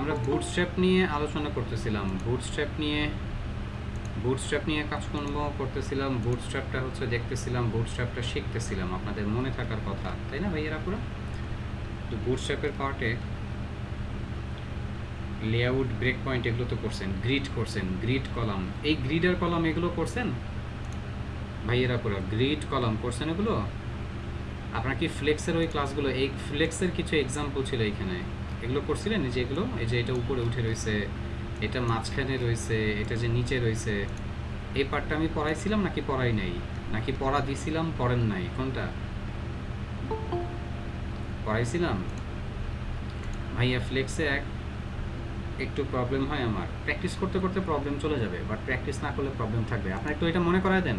আমরা বুটস্ট্র্যাপ নিয়ে আলোচনা করতেছিলাম, বুটস্ট্র্যাপ নিয়ে কাজকর্ম করতেছিলাম, বুটস্ট্র্যাপটা হচ্ছে দেখতেছিলাম, বুটস্ট্র্যাপটা শিখতেছিলাম, আপনাদের মনে থাকার কথা, তাই না ভাইয়েরা পুরো? তো বুটস্ট্র্যাপের পার্টে লেআউট, ব্রেক পয়েন্ট এগুলো তো করছেন, গ্রিড কলাম, এই গ্রিড আর কলাম এগুলো করছেন ভাইয়েরা পুরো, গ্রিড কলাম করছেন এগুলো? আপনার কি ফ্লেক্সের ওই ক্লাসগুলো, এই ফ্লেক্সের কিছু এক্সাম্পল ছিল এইখানে, এগুলো করছিলেন? এই যে এগুলো, এই যে এটা উপরে উঠে রয়েছে, এটা মাঝখানে রয়েছে, এটা যে নিচে রয়েছে, এই পার্টটা আমি পড়াইছিলাম নাকি পড়াই নাই, নাকি পড়া দিছিলাম পড়েন নাই, কোনটা পড়াইছিলাম? ভাইয়া ফ্লেক্সে একটু প্রবলেম হয় আমার, প্র্যাকটিস করতে করতে প্রবলেম চলে যাবে, বাট প্র্যাকটিস না করলে প্রবলেম থাকবে। আপনার একটু এটা মনে করায় দেন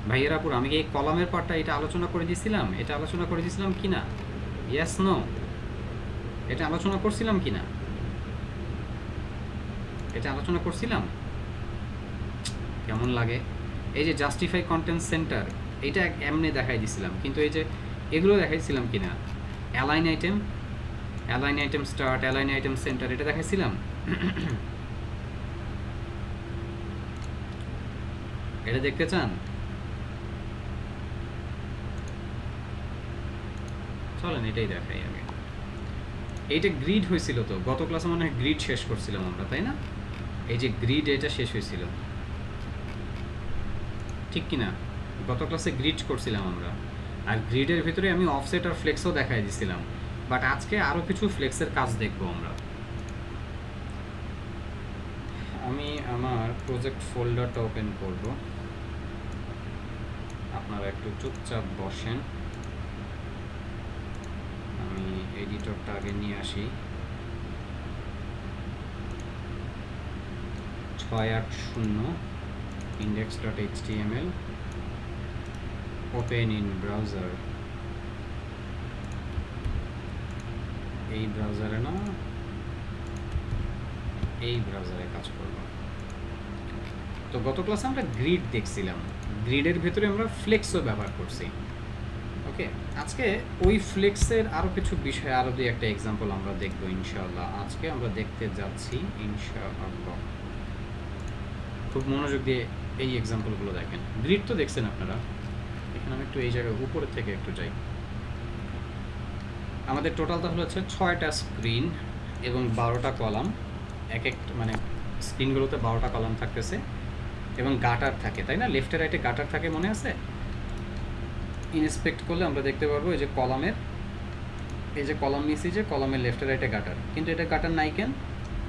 ভাইয়েরা পুরো, আমি এই কলামের পার্টটা এটা আলোচনা করে দিয়েছিলাম, কি না? ইয়েস নো, এটা আলোচনা করছিলাম কি না? এটা আলোচনা করছিলাম? কেমন লাগে? এই যে জাস্টিফাই কন্টেন্ট সেন্টার, এটা এমনি দেখাই দিছিলাম, কিন্তু এই যে এগুলো দেখাইছিলাম কি না? Align item start, align item centre, এটা দেখাইছিলাম? এটা দেখতে চান? চলেন এটাই দেখাই আগে। এইটা গ্রিড হয়েছিল তো গত ক্লাসে, মনে হয় গ্রিড শেষ করছিলাম আমরা, তাই না? এই যে গ্রিড, এটা শেষ হয়েছিল ঠিক কি না? গত ক্লাসে গ্রিড করছিলাম আমরা, আর গ্রিডের ভিতরে আমি অফসেট আর ফ্লেক্সও দেখাই দিছিলাম, বাট আজকে আরও কিছু ফ্লেক্সের কাজ দেখবো আমরা। আমি আমার প্রজেক্ট ফোল্ডারটা ওপেন করব, আপনারা একটু চুপচাপ বসেন, আমি এডিটরটা আগে নিয়ে আসি। 680 index.html, ওপেন ইন ব্রাউজার, এই ব্রাউজারে না, এই ব্রাউজারে কাজ করব। তো গত ক্লাসে আমরা গ্রিড দেখছিলাম, গ্রিডের ভেতরে আমরা ফ্লেক্সও ব্যবহার করছি। ওকে, আজকে ওই ফ্লেক্সের আরও কিছু বিষয়, আরও দুই একটা এক্সাম্পল আমরা দেখবো ইনশাআল্লাহ। আজকে আমরা দেখতে যাচ্ছি ইনশাআল্লাহ, খুব মনোযোগ দিয়ে এই এক্সাম্পলগুলো দেখেন। গ্রিড তো দেখছেন আপনারা, এখানে আমি একটু এই জায়গায় উপরের থেকে একটু যাই। আমাদের টোটাল তাহলে হচ্ছে 6টা স্ক্রিন এবং 12টা কলাম, মানে স্ক্রিনগুলোতে 12টা কলাম থাকতেছে এবং গাটার থাকে, তাই না? লেফটে রাইটে গাটার থাকে, মনে আছে? ইনস্পেক্ট করলে আমরা দেখতে পারবো এই যে কলামের, এই যে কলাম নিয়েছি, যে কলামের লেফটে রাইটে গাটার, কিন্তু এটা গাটার নাই কেন?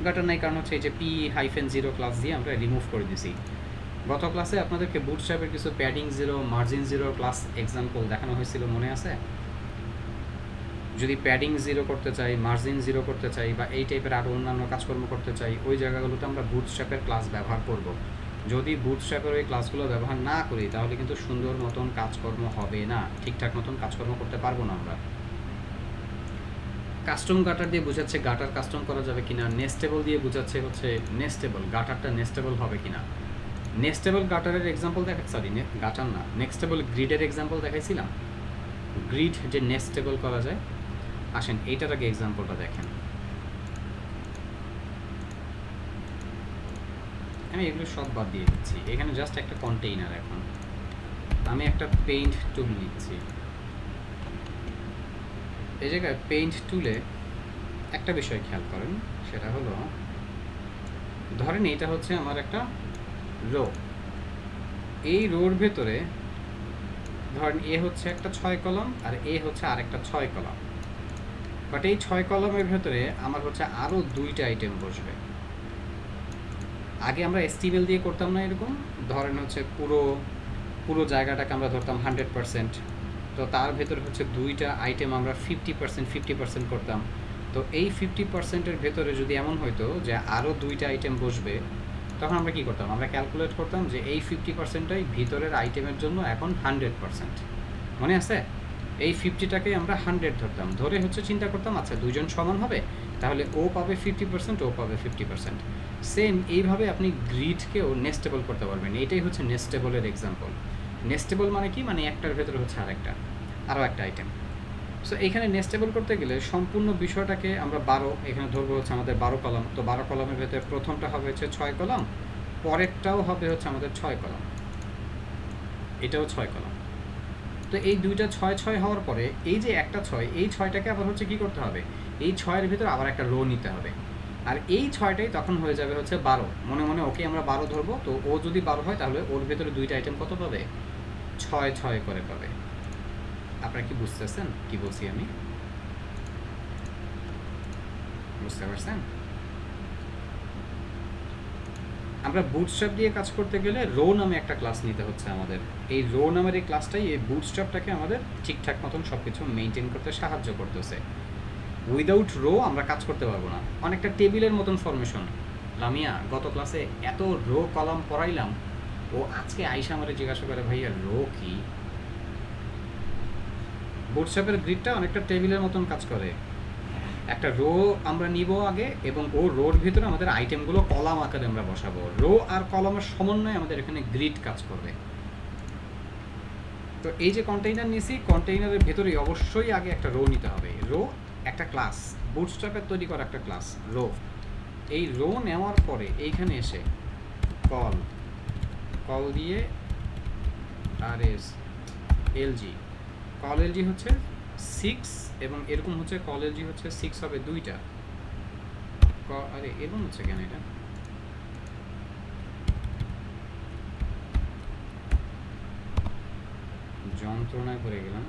গাটার নাই কারণ হচ্ছে এই যে P-0 ক্লাস দিয়ে আমরা রিমুভ করে দিছি। গত ক্লাসে আপনাদেরকে বুটস্ট্র্যাপের কিছু প্যাডিং 0, মার্জিন 0 ক্লাস এক্সাম্পল দেখানো হয়েছিল, মনে আছে? যদি প্যাডিং 0 করতে চাই, মার্জিন 0 করতে চাই, বা এই টাইপের আরও অন্যান্য কাজকর্ম করতে চাই, ওই জায়গাগুলোতে আমরা বুটস্ট্র্যাপের ক্লাস ব্যবহার করব। যদি বুটস্ট্র্যাপের ওই ক্লাসগুলো ব্যবহার না করি, তাহলে কিন্তু সুন্দর মতন কাজকর্ম হবে না, ঠিকঠাক মতন কাজকর্ম করতে পারবো না আমরা। কাস্টম গাটার দিয়ে বোঝাচ্ছে গাটার কাস্টম করা যাবে কিনা, নেস্টেবল দিয়ে বোঝাচ্ছে হচ্ছে নেস্টেবল, গাটারটা নেস্টেবল হবে কিনা। নেস্টেবল গাটারের এক্সাম্পল গাটার না, নেক্সটেবল গ্রিডের এক্সাম্পল দেখাইছিলাম। গ্রিড যে নেস্টেবল করা যায়, আসেন এইটার আগে এক্সাম্পলটা দেখেন। আমি এগুলো সব বাদ দিয়ে দিচ্ছি, এখানে জাস্ট একটা কন্টেইনার। এখন আমি একটা পেইন্ট টুল নিচ্ছি, এই জায়গায় পেইন্ট টুলে একটা বিষয় খেয়াল করেন, সেটা হলো ধরেন এটা হচ্ছে আমার একটা রো, এই রোর ভেতরে ধরেন এ হচ্ছে একটা 6 কলাম আর এ হচ্ছে আরেকটা 6 কলাম, বাট এই 6 কলামের ভেতরে আমার হচ্ছে আরও 2টা আইটেম বসবে। আগে আমরা এসটিএমএল দিয়ে করতাম না এরকম, ধরেন হচ্ছে পুরো জায়গাটাকে আমরা ধরতাম 100%, তো তার ভেতরে হচ্ছে 2টা আইটেম আমরা 50% করতাম। তো এই 50%-এর ভেতরে যদি এমন হইতো যে আরও 2টা আইটেম বসবে, তখন আমরা কী করতাম? আমরা ক্যালকুলেট করতাম যে এই 50%টাই ভিতরের আইটেমের জন্য এখন 100%, মনে আছে? এই 50টাকেই আমরা 100 ধরতাম, ধরে হচ্ছে চিন্তা করতাম আচ্ছা দুইজন সমান হবে, তাহলে ও পাবে 50%, ও পাবে 50%। সেম এইভাবে আপনি গ্রিডকেও নেস্টেবল করতে পারবেন, এইটাই হচ্ছে নেস্টেবলের এক্সাম্পল। নেস্টেবল মানে কি? মানে একটার ভেতরে হচ্ছে আরও একটা আইটেম। সো এখানে নেস্টেবল করতে গেলে সম্পূর্ণ বিষয়টাকে আমরা 12 এখানে ধরবো হচ্ছে আমাদের 12 কলাম। তো 12 কলামের ভেতরে প্রথমটা হবে হচ্ছে 6 কলাম, পরেরটাও হবে হচ্ছে আমাদের 6 কলাম, এটাও 6 কলাম। তো এই দুইটা 6 6 হওয়ার পরে এই যে একটা 6, এই 6টাকে আবার হচ্ছে কি করতে হবে, এই 6-এর ভিতর আবার একটা রো নিতে হবে। আর এই 6টাই তখন হয়ে যাবে হচ্ছে 12। মনে মনে ওকে আমরা 12 ধরবো। তো ও যদি 12 হয় তাহলে ওর ভেতরে দুইটা আইটেম কত পাবে, 6 6 করে পাবে। আপনারা কি বুঝতেছেন কি বলছি আমি? বুঝতে পারছেন? আমরা বুটস্ট্র্যাপ দিয়ে কাজ করতে গেলে রো নামে একটা ক্লাস নিতে হচ্ছে আমাদের। এই রো নামের এই ক্লাসটাই এই বুটস্ট্র্যাপটাকে আমাদের ঠিকঠাক মতন সব কিছু মেনটেন করতে সাহায্য করতেছে। উইদাউট রো আমরা কাজ করতে পারবো না। অনেকটা টেবিলের মতন ফরমেশন। লামিয়া গত ক্লাসে এত রো কলাম পড়াইলাম, ও আজকে আইসা আমারে জিজ্ঞাসা করে ভাইয়া রো কি? বুটস্ট্র্যাপের গ্রিডটা অনেকটা টেবিলের মতন কাজ করে। একটা রো আমরা নিব আগে এবং ও রোর ভিতরে আমাদের আইটেমগুলো কলাম আকারে আমরা বসাবো। রো আর কলামের সমন্বয়ে আমাদের এখানে গ্রিড কাজ করবে। তো এই যে কন্টেইনার নিয়েছি, কন্টেইনারের ভেতরেই অবশ্যই আগে একটা রো নিতে হবে। রো একটা ক্লাস, বুটস্ট্র্যাপের তৈরি করা একটা ক্লাস রো। এই রো নেওয়ার পরে এইখানে এসে কল কল দিয়ে আর এস এলজি, কল এলজি হচ্ছে 6 এবং এরকম হচ্ছে কল এলজি হচ্ছে 6 হবে দুইটা। আরে এরকম হচ্ছে কেন এটা? যন্ত্রণায় পড়ে গেলাম।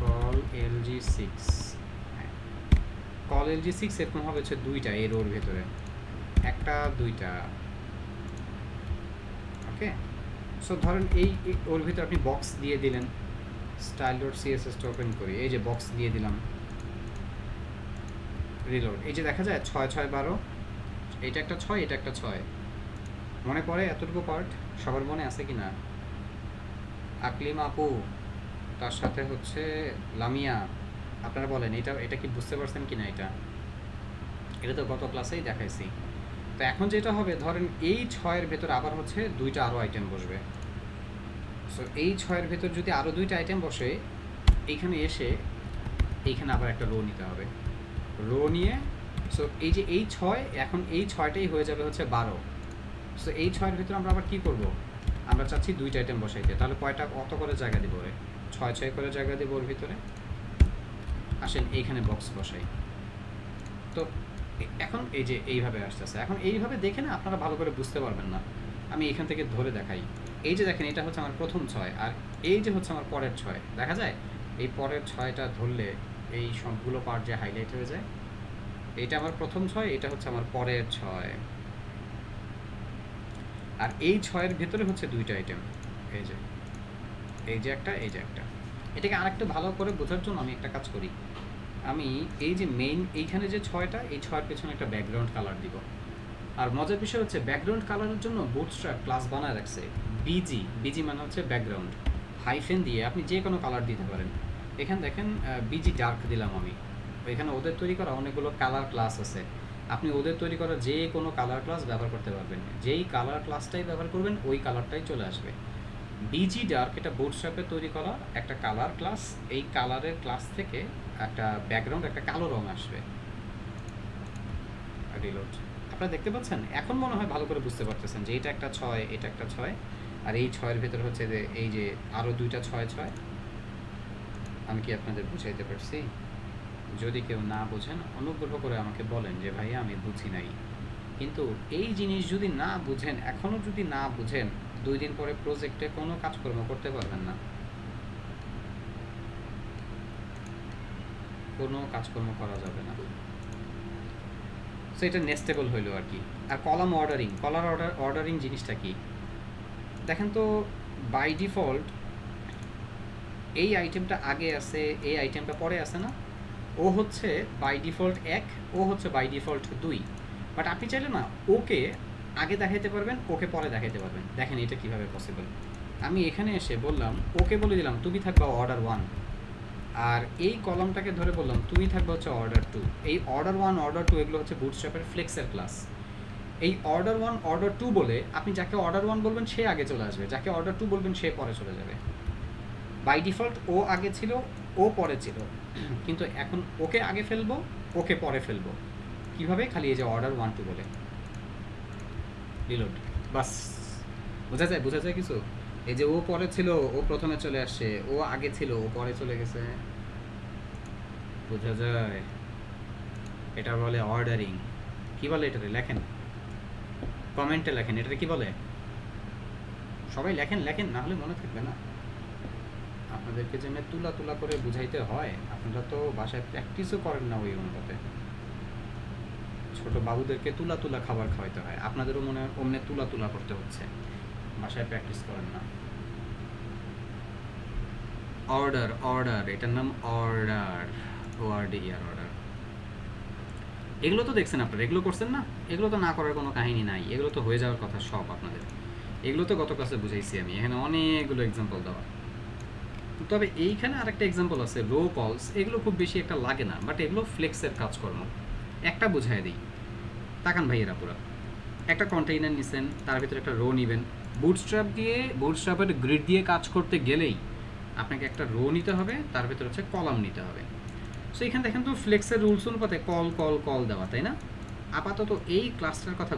কল এলজি 6, হ্যাঁ কল এলজি 6 এরকম হবে হচ্ছে দুইটা এর ওর ভেতরে, একটা দুইটা। ওকে, সো ধরেন এই ওর ভিতরে আপনি বক্স দিয়ে দিলেন। স্টাইল ডট সিএসএসটা ওপেন করি, এই যে বক্স দিয়ে দিলাম, রিলোড। এই যে দেখা যায় 6 6 12, এটা একটা 6, এটা একটা 6। মনে পড়ে এতটুকু পার্ট? সবার মনে আছে কি না? আকলিম আপু, তার সাথে হচ্ছে লামিয়া, আপনারা বলেন এটা এটা কি বুঝতে পারছেন কি না? এটা তো গত ক্লাসেই দেখাইছি। তো এখন যেটা হবে, ধরেন এই 6-এর ভেতর আবার হচ্ছে দুইটা আরও আইটেম বসবে। সো এই 6-এর ভেতর যদি আরও দুইটা আইটেম বসে, এইখানে এসে এইখানে আবার একটা রো নিতে হবে। রো নিয়ে সো এই যে এই 6, এখন এই 6টাই হয়ে যাবে হচ্ছে 12। সো এই 6-এর ভিতরে আমরা আবার কী করব, আমরা চাচ্ছি দুইটা আইটেম বসাইতে। তাহলে কয়টা কত করে জায়গা দিব ওরে? 6 6 করে জায়গা দেবো ওর ভিতরে। আসেন এইখানে বক্স বসাই। তো এখন এই যে এইভাবে আসতেছে। এখন এইভাবে দেখে না আপনারা ভালো করে বুঝতে পারবেন না। আমি এখান থেকে ধরে দেখাই। এই যে দেখেন, এটা হচ্ছে আমার প্রথম 6 আর এই যে হচ্ছে আমার পরের 6। দেখা যায় এই পরের 6টা ধরলে এই সবগুলো পার্ট যে হাইলাইট হয়ে যায়। এইটা আমার প্রথম 6, এটা হচ্ছে আমার পরের 6। আর এই 6-এর ভেতরে হচ্ছে দুইটা আইটেম, এই যে একটা, এই যে একটা। এটাকে আরেকটু ভালো করে বোঝার জন্য আমি একটা কাজ করি। আমি এই যে মেইন এইখানে যে 6টা, এই 6-এর পেছনে একটা ব্যাকগ্রাউন্ড কালার দিব। আর মজার বিষয় হচ্ছে ব্যাকগ্রাউন্ড কালারের জন্য বুটস্ট্র্যাপ ক্লাস বানায় রাখছে বিজি। বিজি মানে হচ্ছে ব্যাকগ্রাউন্ড, হাইফেন দিয়ে আপনি যে কোনো কালার দিতে পারেন। এখানে দেখেন বিজি ডার্ক দিলাম আমি। এখানে ওদের তৈরি করা অনেকগুলো কালার ক্লাস আছে, আপনি ওদের তৈরি করা যে কোনো কালার ক্লাস ব্যবহার করতে পারবেন। যেই কালার ক্লাসটাই ব্যবহার করবেন ওই কালারটাই চলে আসবে। বিজি ডার্ক এটা বুটস্ট্র্যাপে তৈরি করা একটা কালার ক্লাস। এই কালারের ক্লাস থেকে একটা ব্যাকগ্রাউন্ড, একটা কালো রং আসবে। রিলোড, আপনারা দেখতে পাচ্ছেন? এখন মনে হয় ভালো করে বুঝতে পারতেছেন যে এটা একটা 6, এটা একটা 6, আর এই 6-এর ভেতর হচ্ছে যে এই যে আরও দুইটা 6 6। আমি কি আপনাদের বুঝাইতে পারছি? যদি কেউ না বোঝেন অনুগ্রহ করে আমাকে বলেন যে ভাইয়া আমি বুঝি নাই। কিন্তু এই জিনিস যদি না বুঝেন, এখনও যদি না বুঝেন, 2 দিন পরে প্রজেক্টে কোনো কাজকর্ম করতে পারবেন না, কোনো কাজকর্ম করা যাবে না। সো এটা নেস্টেবল হইলো আর কি। আর কলাম অর্ডারিং, অর্ডারিং জিনিসটা কি দেখেন তো। বাই ডিফল্ট এই আইটেমটা আগে আছে, এই আইটেমটা পরে আছে না? ও হচ্ছে বাই ডিফল্ট 1, ও হচ্ছে বাই ডিফল্ট 2। বাট আপনি চাইলে না ওকে আগে দেখাইতে পারবেন, ওকে পরে দেখাইতে পারবেন। দেখেন এটা কীভাবে পসিবল। আমি এখানে এসে বললাম, ওকে বলে দিলাম তুমি থাকবা অর্ডার 1, আর এই কলামটাকে ধরে বললাম তুমি থাকবে হচ্ছে অর্ডার 2। এই অর্ডার 1 অর্ডার 2 এগুলো হচ্ছে বুটস্ট্র্যাপের ফ্লেক্সের ক্লাস। এই অর্ডার 1 অর্ডার 2 বলে আপনি যাকে অর্ডার 1 বলবেন সে আগে চলে আসবে, যাকে অর্ডার 2 বলবেন সে পরে চলে যাবে। বাই ডিফল্ট ও আগে ছিল, ও পরে ছিল, কিন্তু এখন ওকে আগে ফেলবো, ওকে পরে ফেলবো। কিভাবে? খালি এই যে অর্ডার 1 2 বলে রিলোড, বাস। বোঝা যায় কিছু? এই যে ও পরে ছিল, ও প্রথমে চলে আসছে, ও আগে ছিল, ও পরে চলে গেছে। বোঝা যায়? এটা বলে অর্ডারিং। কি বলে এটাতে? লেখেন, কমেন্টে লেখেন, এটাতে কি বলে? সবাই লেখেন, না হলে মনে থাকবে না। আপনাদেরকে যে তুলা তুলা করে বুঝাইতে হয়, আপনারা তো বাসায় প্র্যাকটিসও করেন না ওই অনুপাতে। ছোট বাবুদেরকে তুলা তুলা খাবার খাওয়াইতে হয়, আপনাদেরও মনে হয় অমনে তুলা তুলা করতে হচ্ছে, বাসায় প্র্যাকটিস করেন না। অর্ডার, এটার নাম অর্ডার, ORDER, অর্ডার। এগুলো তো দেখছেন আপনারা, এগুলো করছেন না? এগুলো তো না করার কোনো কাহিনী নাই, এগুলো তো হয়ে যাওয়ার কথা সব আপনাদের। এগুলো তো গত ক্লাসে বুঝাইছি আমি, এখানে অনেকগুলো এক্সাম্পল দেওয়া। তবে এইখানে আরেকটা এক্সাম্পল আছে, রো কলস। এগুলো খুব বেশি একটা লাগে না, বাট এগুলো ফ্লেক্সের কাজকর্ম। একটা বুঝাই দিই, তাকান ভাইয়েরা পুরো। একটা কন্টেইনার নিছেন, তার ভিতরে একটা রো নেবেন। বুটস্ট্র্যাপের গ্রিড দিয়ে কাজ করতে গেলেই আপনাকে একটা রো নিতে হবে, তার ভিতরে হচ্ছে কলাম নিতে হবে। সো এখানে দেখেন তো ফ্লেক্সের রুলস অনুপাতে কল দেওয়া, তাই না? আপাতত এই ক্লাসটার কথা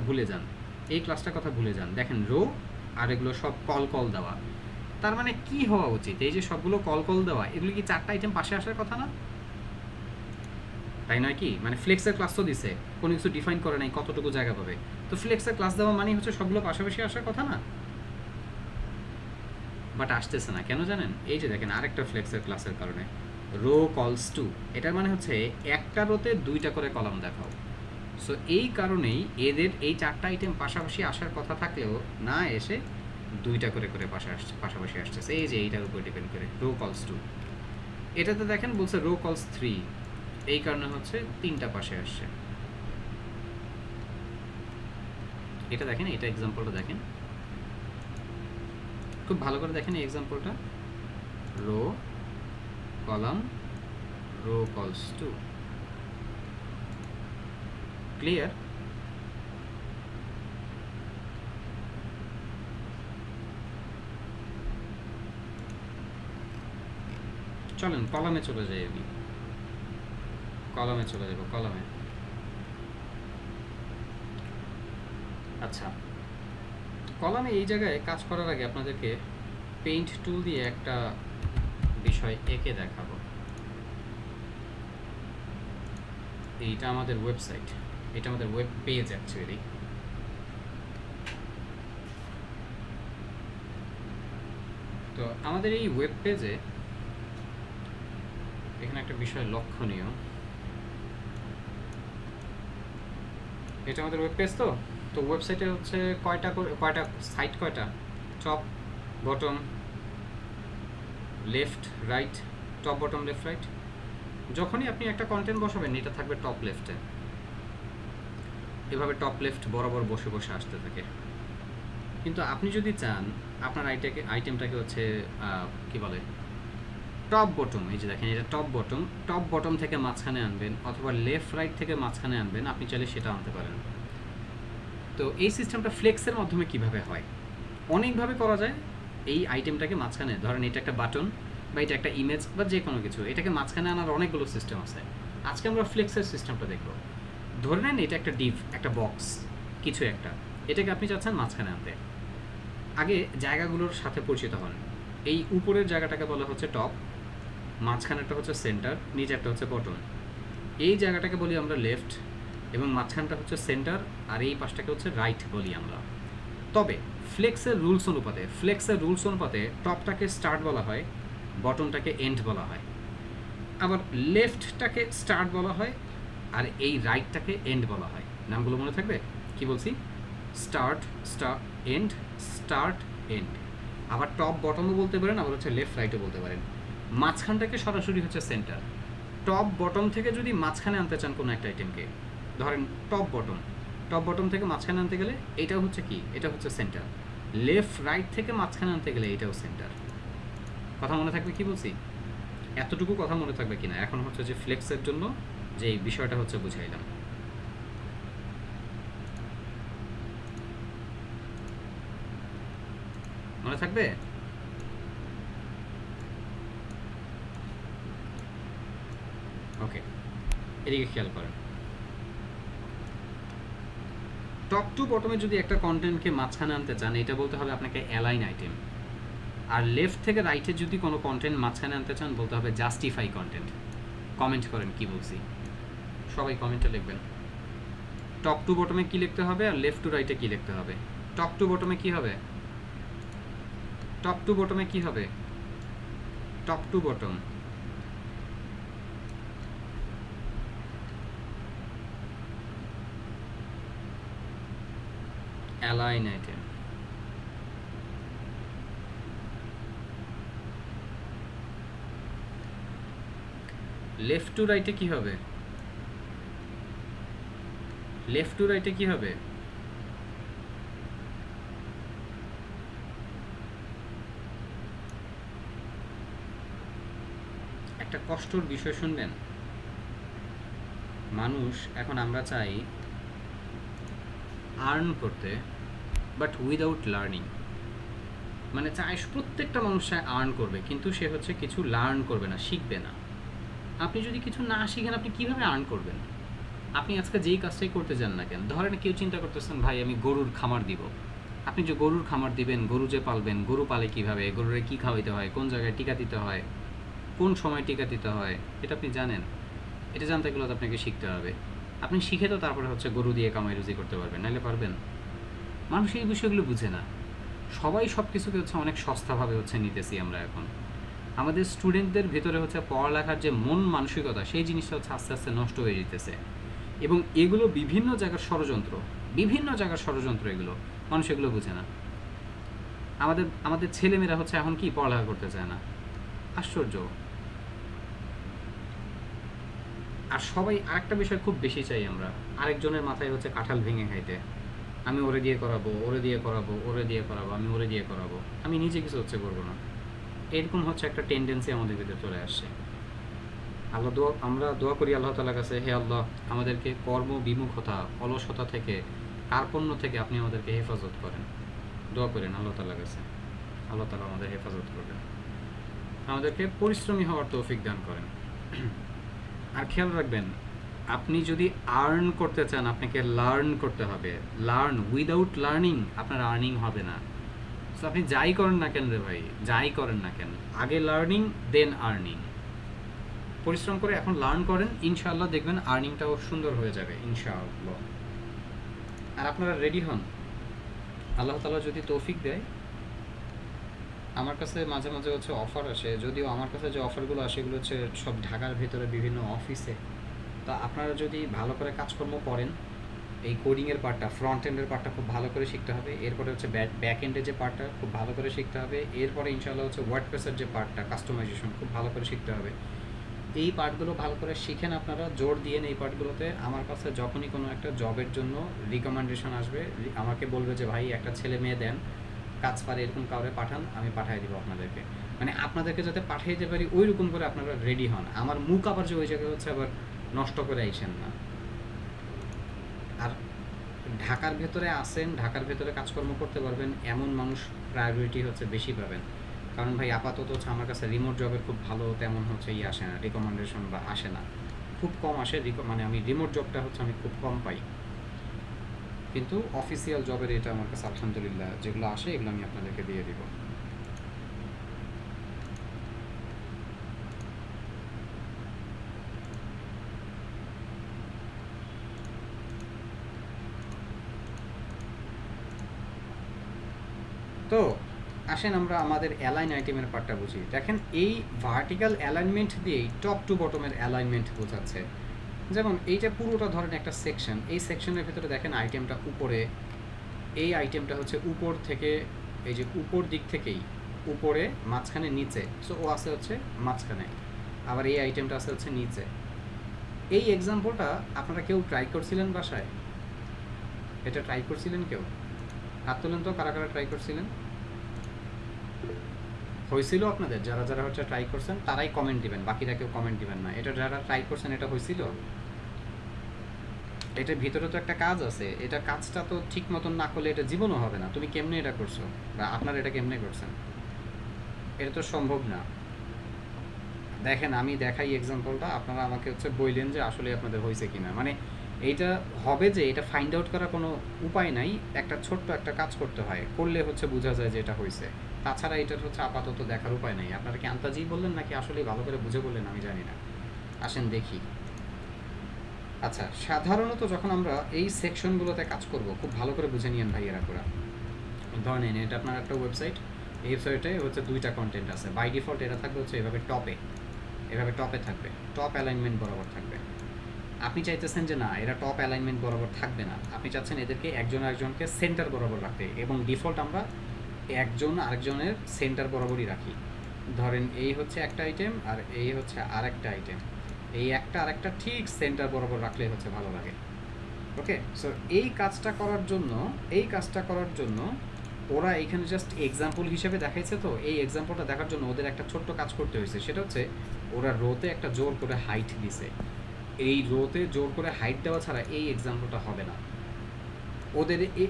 ভুলে যান, দেখেন রো আর এগুলো সব কল দেওয়া। তার মানে কি হওয়া উচিত? এই যে সবগুলো কল দেওয়া, এগুলো কি 4টা আইটেম পাশে আসার কথা না? তাই নয় কি? মানে ফ্লেক্সের ক্লাস তো দিছে, কোনো কিছু ডিফাইন করে নাই কতটুকু জায়গা পাবে, তো ফ্লেক্সের ক্লাস দেওয়া মানে হচ্ছে সবগুলো পাশাপাশি আসার কথা না? বাট আসতেছে না কেন জানেন? এই যে দেখেন আরেকটা ফ্লেক্সের ক্লাসের কারণে, রো কলস টু, এটার মানে হচ্ছে একটা রোতে 2টা করে কলাম দেখাও। সো এই কারণেই এদের এই 4টা আইটেম পাশাপাশি আসার কথা থাকলেও না এসে 2টা করে পাশাপাশি আসতেছে। এই যে এইটার উপর ডিপেন্ড করে রো কলস টু। এটাতে দেখেন বলছে রো কলস 3, এই কারণে হচ্ছে 3টা পাশে আসছে। এটা দেখেন, এটা এক্সাম্পলটা দেখেন, খুব ভালো করে দেখেন এই এক্সাম্পলটা। রো কলাম রো কলস টু, ক্লিয়ার? চলেন কলামে চলে যাই, আমি কলামে চলে যাব, কলামে। আচ্ছা, কলামে এই জায়গায় কাজ করার আগে আপনাদেরকে পেইন্ট টুল দিয়ে একটা বিষয় এঁকে দেখাবো। এইটা আমাদের ওয়েবসাইট, এটা আমাদের ওয়েব পেজ অ্যাকচুয়ালি। তো আমাদের এই ওয়েব পেজে এখানে একটা বিষয় লক্ষণীয়, এটা আমাদের ওয়েব পেজ। তো ওয়েবসাইটে হচ্ছে কয়টা সাইট, কয়টা? Top bottom left right, top bottom left right. যখনই আপনি একটা কন্টেন্ট বসাবেন, এটা থাকবে টপ লেফটে, এভাবে টপ লেফট বরাবর বসে বসে আসতে থাকে। কিন্তু আপনি যদি চান আপনার আইটেমটাকে হচ্ছে কি বলে, টপ বটম, এই যে দেখেন এটা টপ বটম থেকে মাঝখানে আনবেন, অথবা লেফট রাইট থেকে মাঝখানে আনবেন, আপনি চাইলে সেটা আনতে পারেন। তো এই সিস্টেমটা ফ্লেক্সের মাধ্যমে কিভাবে হয়? অনেকভাবে করা যায়। এই আইটেমটাকে মাঝখানে, ধরেন এটা একটা বাটন বা এটা একটা ইমেজ বা যে কোনো কিছু, এটাকে মাঝখানে আনার অনেকগুলো সিস্টেম আছে। আজকে আমরা ফ্লেক্সের সিস্টেমটা দেখব। ধরে নেন এটা একটা ডিভ, একটা বক্স, কিছু একটা, এটাকে আপনি চাচ্ছেন মাঝখানে আনতে। আগে জায়গাগুলোর সাথে পরিচিত হন। এই উপরের জায়গাটাকে বলা হচ্ছে টপ, মাঝখানেরটা হচ্ছে সেন্টার, নিচেরটা হচ্ছে বটম। এই জায়গাটাকে বলি আমরা লেফট, এবং মাঝখানটা হচ্ছে সেন্টার, আর এই পাশটাকে হচ্ছে রাইট বলি আমরা। তবে ফ্লেক্সের রুলস অনুপাতে টপটাকে স্টার্ট বলা হয়, বটমটাকে এন্ড বলা হয়, আবার লেফটটাকে স্টার্ট বলা হয়, আর এই রাইটটাকে এন্ড বলা হয়। নামগুলো মনে থাকবে? কি বলছি? Start end. আবার টপ বটমও বলতে পারেন, আবার হচ্ছে লেফট রাইটও বলতে পারেন। মাঝখানটাকে সরাসরি হচ্ছে সেন্টার। টপ বটম থেকে যদি মাঝখানে আনতে চান কোনো একটা আইটেমকে, ধরেন টপ বটম থেকে মাঝখানে আনতে গেলে এটাও হচ্ছে কি, এটা হচ্ছে সেন্টার। লেফট রাইট থেকে মাঝখানে আনতে গেলে এটাও সেন্টার। কথা মনে থাকবে কি বলছি? এতটুকু কথা মনে থাকবে কিনা? এখন হচ্ছে যে ফ্লেক্সের জন্য যে বিষয়টা হচ্ছে বুঝাইলাম। মনে থাকবে? ওকে, এদিকে খেয়াল করেন। টপ টু বটমে যদি একটা কন্টেন্টকে মাঝখানে আনতে চান, এটা বলতে হবে আপনাকে অ্যালাইন আইটেম। আর লেফট থেকে রাইটে যদি কোনো কন্টেন্ট মাঝখানে আনতে চান, বলতে হবে জাস্টিফাই কন্টেন্ট। কমেন্ট করেন কি বলছি, সবাই কমেন্টে লিখবেন। টপ টু বটমে কি লিখতে হবে আর লেফট টু রাইটে কি লিখতে হবে। টপ টু বটমে কি হবে, টপ টু বটমে কি হবে, top to bottom align item. Left to রাইটে কি হবে, লেফট টু রাইটে কি হবে, একটা কষ্টর বিষয় শুনবেন। মানুষ এখন আমরা চাই আর্ন করতে, বাট উইদাউট লার্নিং। মানে চাই প্রত্যেকটা মানুষ চায় আর্ন করবে, কিন্তু সে হচ্ছে কিছু লার্ন করবে না, শিখবে না। আপনি যদি কিছু না শিখেন, আপনি কীভাবে আর্ন করবেন? আপনি আজকে যেই কাজটাই করতে যান না কেন, ধরেন কেউ চিন্তা করতেছেন ভাই আমি গরুর খামার দিব। আপনি যে গরুর খামার দিবেন, গরু যে পালবেন, গরু পালে কীভাবে, গরুরে কী খাওয়াইতে হয়, কোন জায়গায় টিকা দিতে হয়, কোন সময় টিকা দিতে হয়, এটা আপনি জানেন। এটা জানতে গেলে তো আপনাকে শিখতে হবে। আপনি শিখে তো তারপরে হচ্ছে গরু দিয়ে কামাই রুজি করতে পারবেন, নাহলে পারবেন? মানুষ এই বিষয়গুলো বুঝে না। সবাই সব কিছুকে হচ্ছে অনেক সস্তাভাবে হচ্ছে নিতেছি আমরা এখন। আমাদের স্টুডেন্টদের ভেতরে হচ্ছে পড়ালেখার যে মন মানসিকতা, সেই জিনিসটা হচ্ছে আস্তে আস্তে নষ্ট হয়ে যেতেছে। এবং এগুলো বিভিন্ন জায়গার ষড়যন্ত্র, বিভিন্ন জায়গার ষড়যন্ত্র, এগুলো মানুষ এগুলো বুঝে না। আমাদের আমাদের ছেলেমেয়েরা হচ্ছে এখন কি পড়ালেখা করতে চায় না, আশ্চর্য। আর সবাই আরেকটা বিষয় খুব বেশি চাই আমরা, আরেকজনের মাথায় হচ্ছে কাঁঠাল ভেঙে খাইতে। আমি ওরে দিয়ে করাবো, ওরে দিয়ে করাবো, ওরে দিয়ে করাবো, আমি ওরে দিয়ে করাবো, আমি নিজে কিছু হচ্ছে করবো না। এরকম হচ্ছে একটা টেন্ডেন্সি আমাদের ভিতরে চলে আসছে। আমরা দোয়া করি আল্লাহ তাআলার কাছে, হে আল্লাহ, আমাদেরকে কর্ম বিমুখতা, অলসতা থেকে, কার্পণ্য থেকে আপনি আমাদেরকে হেফাজত করেন। দোয়া করেন আল্লাহ তাআলার কাছে, আল্লাহ তাআলা আমাদের হেফাজত করবেন, আমাদেরকে পরিশ্রমী হওয়ার তৌফিক দান করেন। আর খেয়াল রাখবেন, আপনি যদি আর্ন করতে চান, আপনাকে লার্ন করতে হবে। লার্ন, উইদাউট লার্নিং আপনার আর্নিং হবে না। সো আপনি যাই করেন না কেন রে ভাই, যাই করেন না কেন, আগে লার্নিং দেন আর্নিং। পরিশ্রম করে এখন লার্ন করেন, ইনশাআল্লাহ দেখবেন আর্নিংটাও সুন্দর হয়ে যাবে ইনশাআল্লাহ। আর আপনারা রেডি হন, আল্লাহ তাআলা যদি তৌফিক দেয়। আমার কাছে মাঝে মাঝে হচ্ছে অফার আসে, যদিও আমার কাছে যে অফারগুলো আসে এগুলো হচ্ছে সব ঢাকার ভেতরে বিভিন্ন অফিসে। তা আপনারা যদি ভালো করে কাজকর্ম করেন, এই কোডিংয়ের পার্টটা, ফ্রন্ট এন্ডের পার্টটা খুব ভালো করে শিখতে হবে। এরপরে হচ্ছে ব্যাক এন্ডের যে পার্টটা খুব ভালো করে শিখতে হবে। এরপরে ইনশাআল্লাহ হচ্ছে ওয়ার্ডপ্রেসের যে পার্টটা, কাস্টমাইজেশন খুব ভালো করে শিখতে হবে। এই পার্টগুলো ভালো করে শিখেন, আপনারা জোর দিয়েন এই পার্টগুলোতে। আমার কাছে যখনই কোনো একটা জবের জন্য রিকমেন্ডেশন আসবে, আমাকে বলবে যে ভাই একটা ছেলে মেয়ে দেন, কাজ পারে এরকম কাউরে পাঠান, আমি পাঠিয়ে দিব আপনাদেরকে। মানে আপনাদেরকে যাতে পাঠিয়ে দিতে পারি ওই রকম করে আপনারা রেডি হন। আমার মুখ আবার যে ওই জায়গায় হচ্ছে আবার নষ্ট করে আইসেন না। আর ঢাকার ভেতরে আসেন, ঢাকার ভেতরে কাজকর্ম করতে পারবেন এমন মানুষ প্রায়োরিটি হচ্ছে বেশি পাবেন। কারণ ভাই আপাতত হচ্ছে আমার কাছে রিমোট জবের খুব ভালো তেমন হচ্ছে আসে না, রিকমেন্ডেশন বা আসে না, খুব কম আসে। মানে আমি রিমোট জবটা হচ্ছে আমি খুব কম পাই, কিন্তু অফিসিয়াল জবের এটা আমার কাছে আলহামদুলিল্লাহ যেগুলো আসে এগুলো আমি আপনাদেরকে দিয়ে দিব। তো আসেন আমরা আমাদের অ্যালাইন আইটেমের পার্টটা বুঝি। দেখেন এই ভার্টিক্যাল অ্যালাইনমেন্ট দিয়েই টপ টু বটমের অ্যালাইনমেন্ট বোঝাচ্ছে। যেমন এইটা পুরোটা ধরেন একটা সেকশন, এই সেকশনের ভিতরে দেখেন আইটেমটা উপরে, এই আইটেমটা হচ্ছে উপর থেকে, এই যে উপর দিক থেকেই উপরে, মাঝখানে নিচে। সো ও আছে হচ্ছে মাঝখানে, আবার এই আইটেমটা আছে হচ্ছে নিচে। এই এক্সাম্পলটা আপনারা কেউ ট্রাই করছিলেন বাসায়? এটা ট্রাই করছিলেন কেউ? হাত তোলেন তো কারা কারা ট্রাই করছিলেন। হয়েছিল আপনাদের? যারা যারা হচ্ছে ট্রাই করছেন তারাই কমেন্ট দিবেন, বাকিরা কেউ কমেন্ট দিবেন না। এটা যারা ট্রাই করছেন এটা হয়েছিল? এটার ভিতরে তো একটা কাজ আছে, এটা কাজটা তো ঠিক মতন না করলে এটা জীবনও হবে না। তুমি কেমনে এটা করছো, বা আপনারা এটা কেমনে করছেন, এটা তো সম্ভব না। দেখেন আমি দেখাই এক্সাম্পলটা, আপনারা আমাকে হচ্ছে বললেন যে আসলে আপনাদের হয়েছে কিনা। মানে এইটা হবে যে এটা ফাইন্ড আউট করার কোনো উপায় নাই, একটা ছোট্ট একটা কাজ করতে হয়, করলে হচ্ছে বোঝা যায় যে এটা হয়েছে। তাছাড়া এটার হচ্ছে আপাতত দেখার উপায় নেই। আপনারা কি আন্তাজেই বললেন নাকি আসলেই ভালো করে বুঝে বললেন আমি জানি না। আসেন দেখি। আচ্ছা, সাধারণত যখন আমরা এই সেকশনগুলোতে কাজ করব, খুব ভালো করে বুঝে নিয়েন ভাইয়েরা পুরা। ধরেন এটা আপনার একটা ওয়েবসাইট, এই ওয়েবসাইটে হচ্ছে দুইটা কন্টেন্ট আছে। বাই ডিফল্ট এটা থাকবে হচ্ছে এভাবে টপে, এভাবে টপে থাকবে, টপ অ্যালাইনমেন্ট বরাবর থাকবে। আপনি চাইতেছেন যে না এরা টপ অ্যালাইনমেন্ট বরাবর থাকবে না, আপনি চাচ্ছেন এদেরকে একজন আরেকজনকে সেন্টার বরাবর রাখতে, এবং ডিফল্ট আমরা একজন আরেকজনের সেন্টার বরাবরই রাখি। ধরেন এই হচ্ছে একটা আইটেম আর এই হচ্ছে আরেকটা আইটেম, এই একটা আরেকটা ঠিক সেন্টার বরাবর রাখলে হচ্ছে ভালো লাগে। ওকে, সো এই কাজটা করার জন্য ওরা এইখানে জাস্ট এক্সাম্পল হিসেবে দেখাইছে। তো এই এক্সাম্পলটা দেখার জন্য ওদের একটা ছোট্ট কাজ করতে হয়েছে, সেটা হচ্ছে ওরা রোতে একটা জোর করে হাইট দিছে। এই রোতে জোর করে হাইট দেওয়া ছাড়া এই এক্সাম্পলটা হবে না।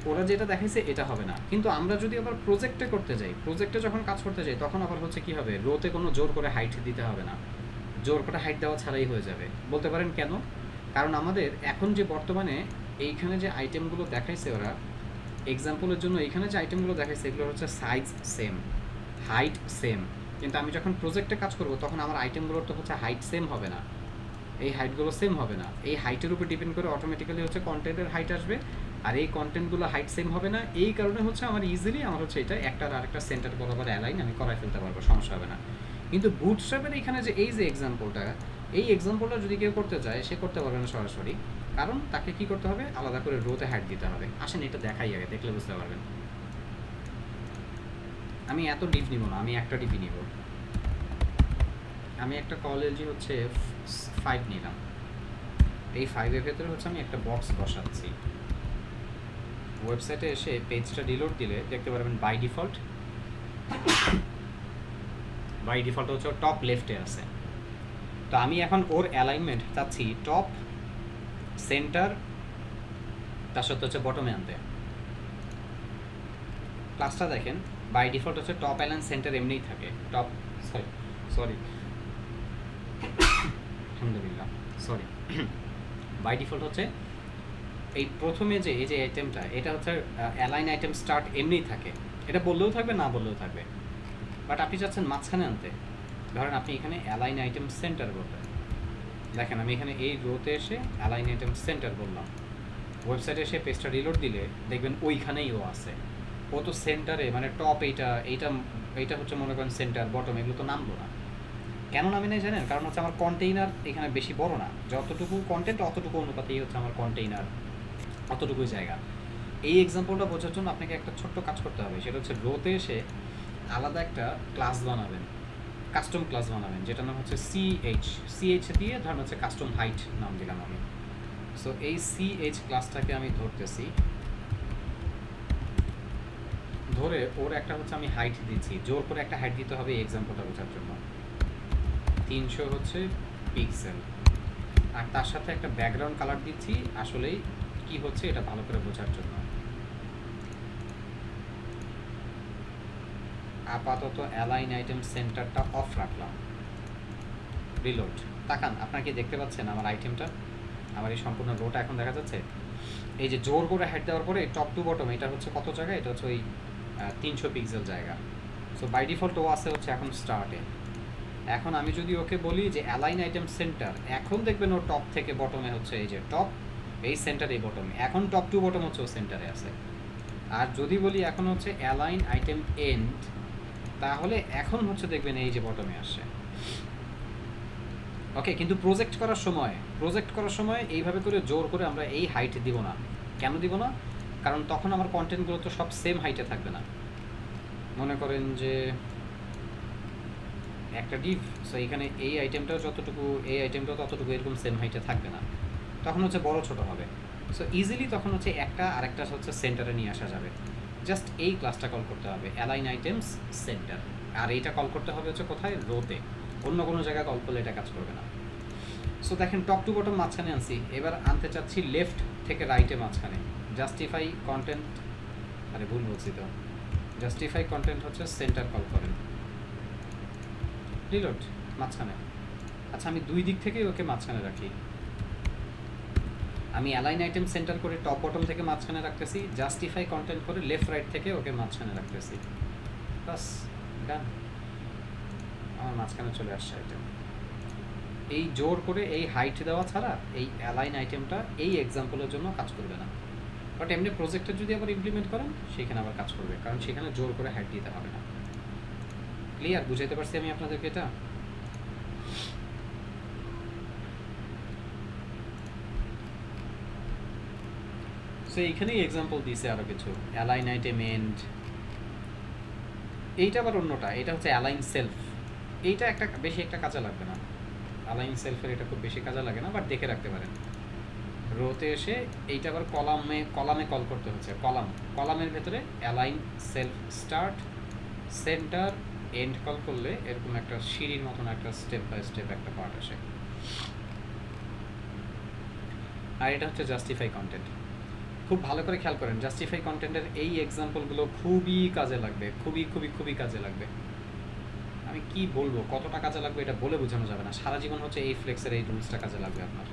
ওরা যেটা দেখাইছে এটা হবে না। কিন্তু আমরা যদি আবার প্রজেক্টে করতে যাই, প্রজেক্টে যখন কাজ করতে যাই তখন আবার হচ্ছে কি হবে, রোতে কোনো জোর করে হাইট দিতে হবে না, জোর করে হাইট দেওয়া ছাড়াই হয়ে যাবে। বলতে পারেন কেন? কারণ আমাদের এখন যে বর্তমানে এইখানে যে আইটেমগুলো দেখাইছে ওরা এক্সাম্পলের জন্য, এইখানে যে আইটেমগুলো দেখাইছে এগুলো হচ্ছে সাইজ সেম, হাইট সেম। কিন্তু আমি যখন প্রজেক্টে কাজ করব তখন আমার আইটেমগুলোর তো হচ্ছে হাইট সেম হবে না, এই হাইটগুলো সেম হবে না। এই হাইটের উপর ডিপেন্ড করে অটোমেটিক্যালি হচ্ছে কন্টেন্টের হাইট আসবে, আর এই কন্টেন্টগুলো হাইট সেম হবে না। এই কারণে হচ্ছে আমার ইজিলি আমার হচ্ছে এটা একটার আরেকটা সেন্টার বরাবর অ্যালাইন আমি করাই ফেলতে পারবো, সমস্যা হবে না। কিন্তু বুটস্ট্র্যাপের এখানে যে এই যে এক্সাম্পলটা, এই এক্সাম্পলটা যদি কেউ করতে চায় সে করতে পারবে না সরাসরি, কারণ তাকে কি করতে হবে, আলাদা করে রোতে হাইট দিতে হবে। আসেন এটা দেখাই আগে, দেখলে বুঝতে পারবেন। আমি এত ডিপ নিব না, আমি একটা ডিপি নিব। আমি একটা কলেজে হচ্ছে 5 নিলাম, এই 5-এর ভেতরে হচ্ছে আমি একটা বক্স বসাচ্ছি। ওয়েবসাইটে এসে পেজটা রিলোড দিলে দেখতে পারবেন বাই ডিফল্ট হচ্ছে টপ লেফটে আছে। তো আমি এখন ওর অ্যালাইনমেন্ট চাচ্ছি টপ, সেন্টার, তার সাথে হচ্ছে বটমে আনতে। ক্লাসটা দেখেন, বাই ডিফল্ট হচ্ছে টপ অ্যালাইন সেন্টার এমনিই থাকে, টপ সরি আলহামদুলিল্লাহ সরি বাই ডিফল্ট হচ্ছে এই প্রথমে যে এই যে আইটেমটা, এটা হচ্ছে অ্যালাইন আইটেম স্টার্ট এমনিই থাকে, এটা বললেও থাকবে না বললেও থাকবে। বাট আপনি চাচ্ছেন মাঝখানে আনতে, ধরেন আপনি এখানে অ্যালাইন আইটেম সেন্টার বলবেন। দেখেন আমি এখানে এই রোতে এসে অ্যালাইন আইটেম সেন্টার বললাম, ওয়েবসাইটে এসে পেজটা রিলোড দিলে দেখবেন ওইখানেই ও আছে। ও তো সেন্টারে, মানে টপ এইটা এইটা এইটা হচ্ছে মনে করেন সেন্টার, বটম এগুলো তো নামলো না। কেন নামে নাই জানেন? কারণ হচ্ছে আমার কন্টেইনার এখানে বেশি বড় না, যতটুকু কন্টেন্ট অতটুকু অনুপাতেই হচ্ছে আমার কন্টেইনার, অতটুকুই জায়গা। এই এক্সাম্পলটা বোঝার জন্য আপনাকে একটা ছোট্ট কাজ করতে হবে, সেটা হচ্ছে রোতে এসে আলাদা একটা ক্লাস বানাবেন, কাস্টম ক্লাস বানাবেন, যেটা নাম হচ্ছে সিএইচ দিয়ে ধরেন হচ্ছে কাস্টম হাইট নাম দিলাম আমি। সো এই সিএইচ ক্লাসটাকে আমি ধরতেছি, ধরে ওর একটা হচ্ছে আমি হাইট দিচ্ছি, জোর করে একটা হাইট দিতে হবে এই এক্সাম্পলটা বোঝার জন্য, 300 হচ্ছে পিক্সেল, আর তার সাথে একটা ব্যাকগ্রাউন্ড কালার দিচ্ছি আসলেই কি হচ্ছে এটা ভালো করে বোঝার জন্য। আপাতত অ্যালাইন আইটেম সেন্টারটা অফ রাখলাম, রিলোড। তাকান, আপনারা কি দেখতে পাচ্ছেন আমার আইটেমটা, আমার এই সম্পূর্ণ রোটা এখন দেখা যাচ্ছে। এই যে জোর করে হাইট দেওয়ার পরে টপ টু বটম এটা হচ্ছে কত জায়গা, এটা হচ্ছে ওই 300 পিক্সেল জায়গা। সো বাই ডিফল্ট ও আছে হচ্ছে এখন স্টার্টে। এখন আমি যদি ওকে বলি যে অ্যালাইন আইটেম সেন্টার, এখন দেখবেন ও টপ থেকে বটমে হচ্ছে এই যে টপ, এই সেন্টার, এই বটমে, এখন টপ টু বটম হচ্ছে ও সেন্টারে আছে। আর যদি বলি এখন হচ্ছে অ্যালাইন আইটেম এন্ড, তাহলে এখন হচ্ছে দেখবেন এই যে বটমে আসছে। ওকে, কিন্তু প্রজেক্ট করার সময় এইভাবে করে জোর করে আমরা এই হাইট দিব না। কেন দিব না? কারণ তখন আমার কন্টেন্টগুলো তো সব সেম হাইটে থাকবে না। মনে করেন যে একটা ডিভ, সো এখানে এই আইটেমটাও যতটুকু, এই আইটেমটাও ততটুকু এরকম সেম হাইটে থাকবে না, তখন হচ্ছে বড় ছোট হবে। সো ইজিলি তখন হচ্ছে একটা আরেকটা হচ্ছে সেন্টারে নিয়ে আসা যাবে। জাস্ট এই ক্লাসটা কল করতে হবে অ্যালাইন আইটেমস সেন্টার, আর এইটা কল করতে হবে হচ্ছে কোথায়, রোতে, অন্য কোনো জায়গায় কল করলে এটা কাজ করবে না। সো দেখেন টপ টু বটম মাঝখানে আনছি, এবার আনতে চাচ্ছি লেফট থেকে রাইটে মাঝখানে। জাস্টিফাই কন্টেন্ট, আরে ভুল বলছি তো, জাস্টিফাই কন্টেন্ট হচ্ছে সেন্টার কল করেন, রিলোড, মাঝখানে আচ্ছা, আমি দুই দিক থেকেই ওকে মাঝখানে রাখি। আমি অ্যালাইন আইটেম সেন্টার করে টপ বটম থেকে মাঝখানে রাখতেছি, জাস্টিফাই কন্টেন্ট করে লেফট রাইট থেকে ওকে মাঝখানে রাখতেছি। বাস, ডান, আমার মাঝখানে চলে আসছে আইটেম। এই জোর করে এই হাইট দেওয়া ছাড়া এই অ্যালাইন আইটেমটা এই এক্সাম্পলের জন্য কাজ করবে না। বাট এমনি প্রজেক্টে যদি আবার ইমপ্লিমেন্ট করেন সেখানে আবার কাজ করবে, কারণ সেখানে জোর করে হাইট দিতে হবে না। ক্লিয়ার? বুঝাইতে পারছি আমি আপনাদেরকে এটা? সো এইখানেই এক্সাম্পল দিছে আরও কিছু, অ্যালাইন আইটেম এন্ড। এইটা আবার অন্যটা, এটা হচ্ছে অ্যালাইন সেলফ। এইটা একটা বেশি একটা কাজে লাগবে না, অ্যালাইন সেলফের এটা খুব বেশি কাজে লাগে না, বাট দেখে রাখতে পারেন। রোতে এসে এইটা আবার কলামে কল করতে হচ্ছে, কলামের ভেতরে align self start center end call করলে এরকম একটা সিঁড়ির মতন একটা স্টেপ বাই স্টেপ একটা পার্ট আসে। আর এটা হচ্ছে জাস্টিফাই কন্টেন্ট। খুব ভালো করে খেয়াল করেন, জাস্টিফাই কন্টেন্টের এই এক্সাম্পলগুলো খুবই কাজে লাগবে, খুবই খুবই খুবই কাজে লাগবে। আমি কি বলবো, কতটা কাজে লাগবে এটা বলে বোঝানো যাবে না। সারা জীবন হচ্ছে এই ফ্লেক্সের এই রুলসটা কাজে লাগবে আপনার।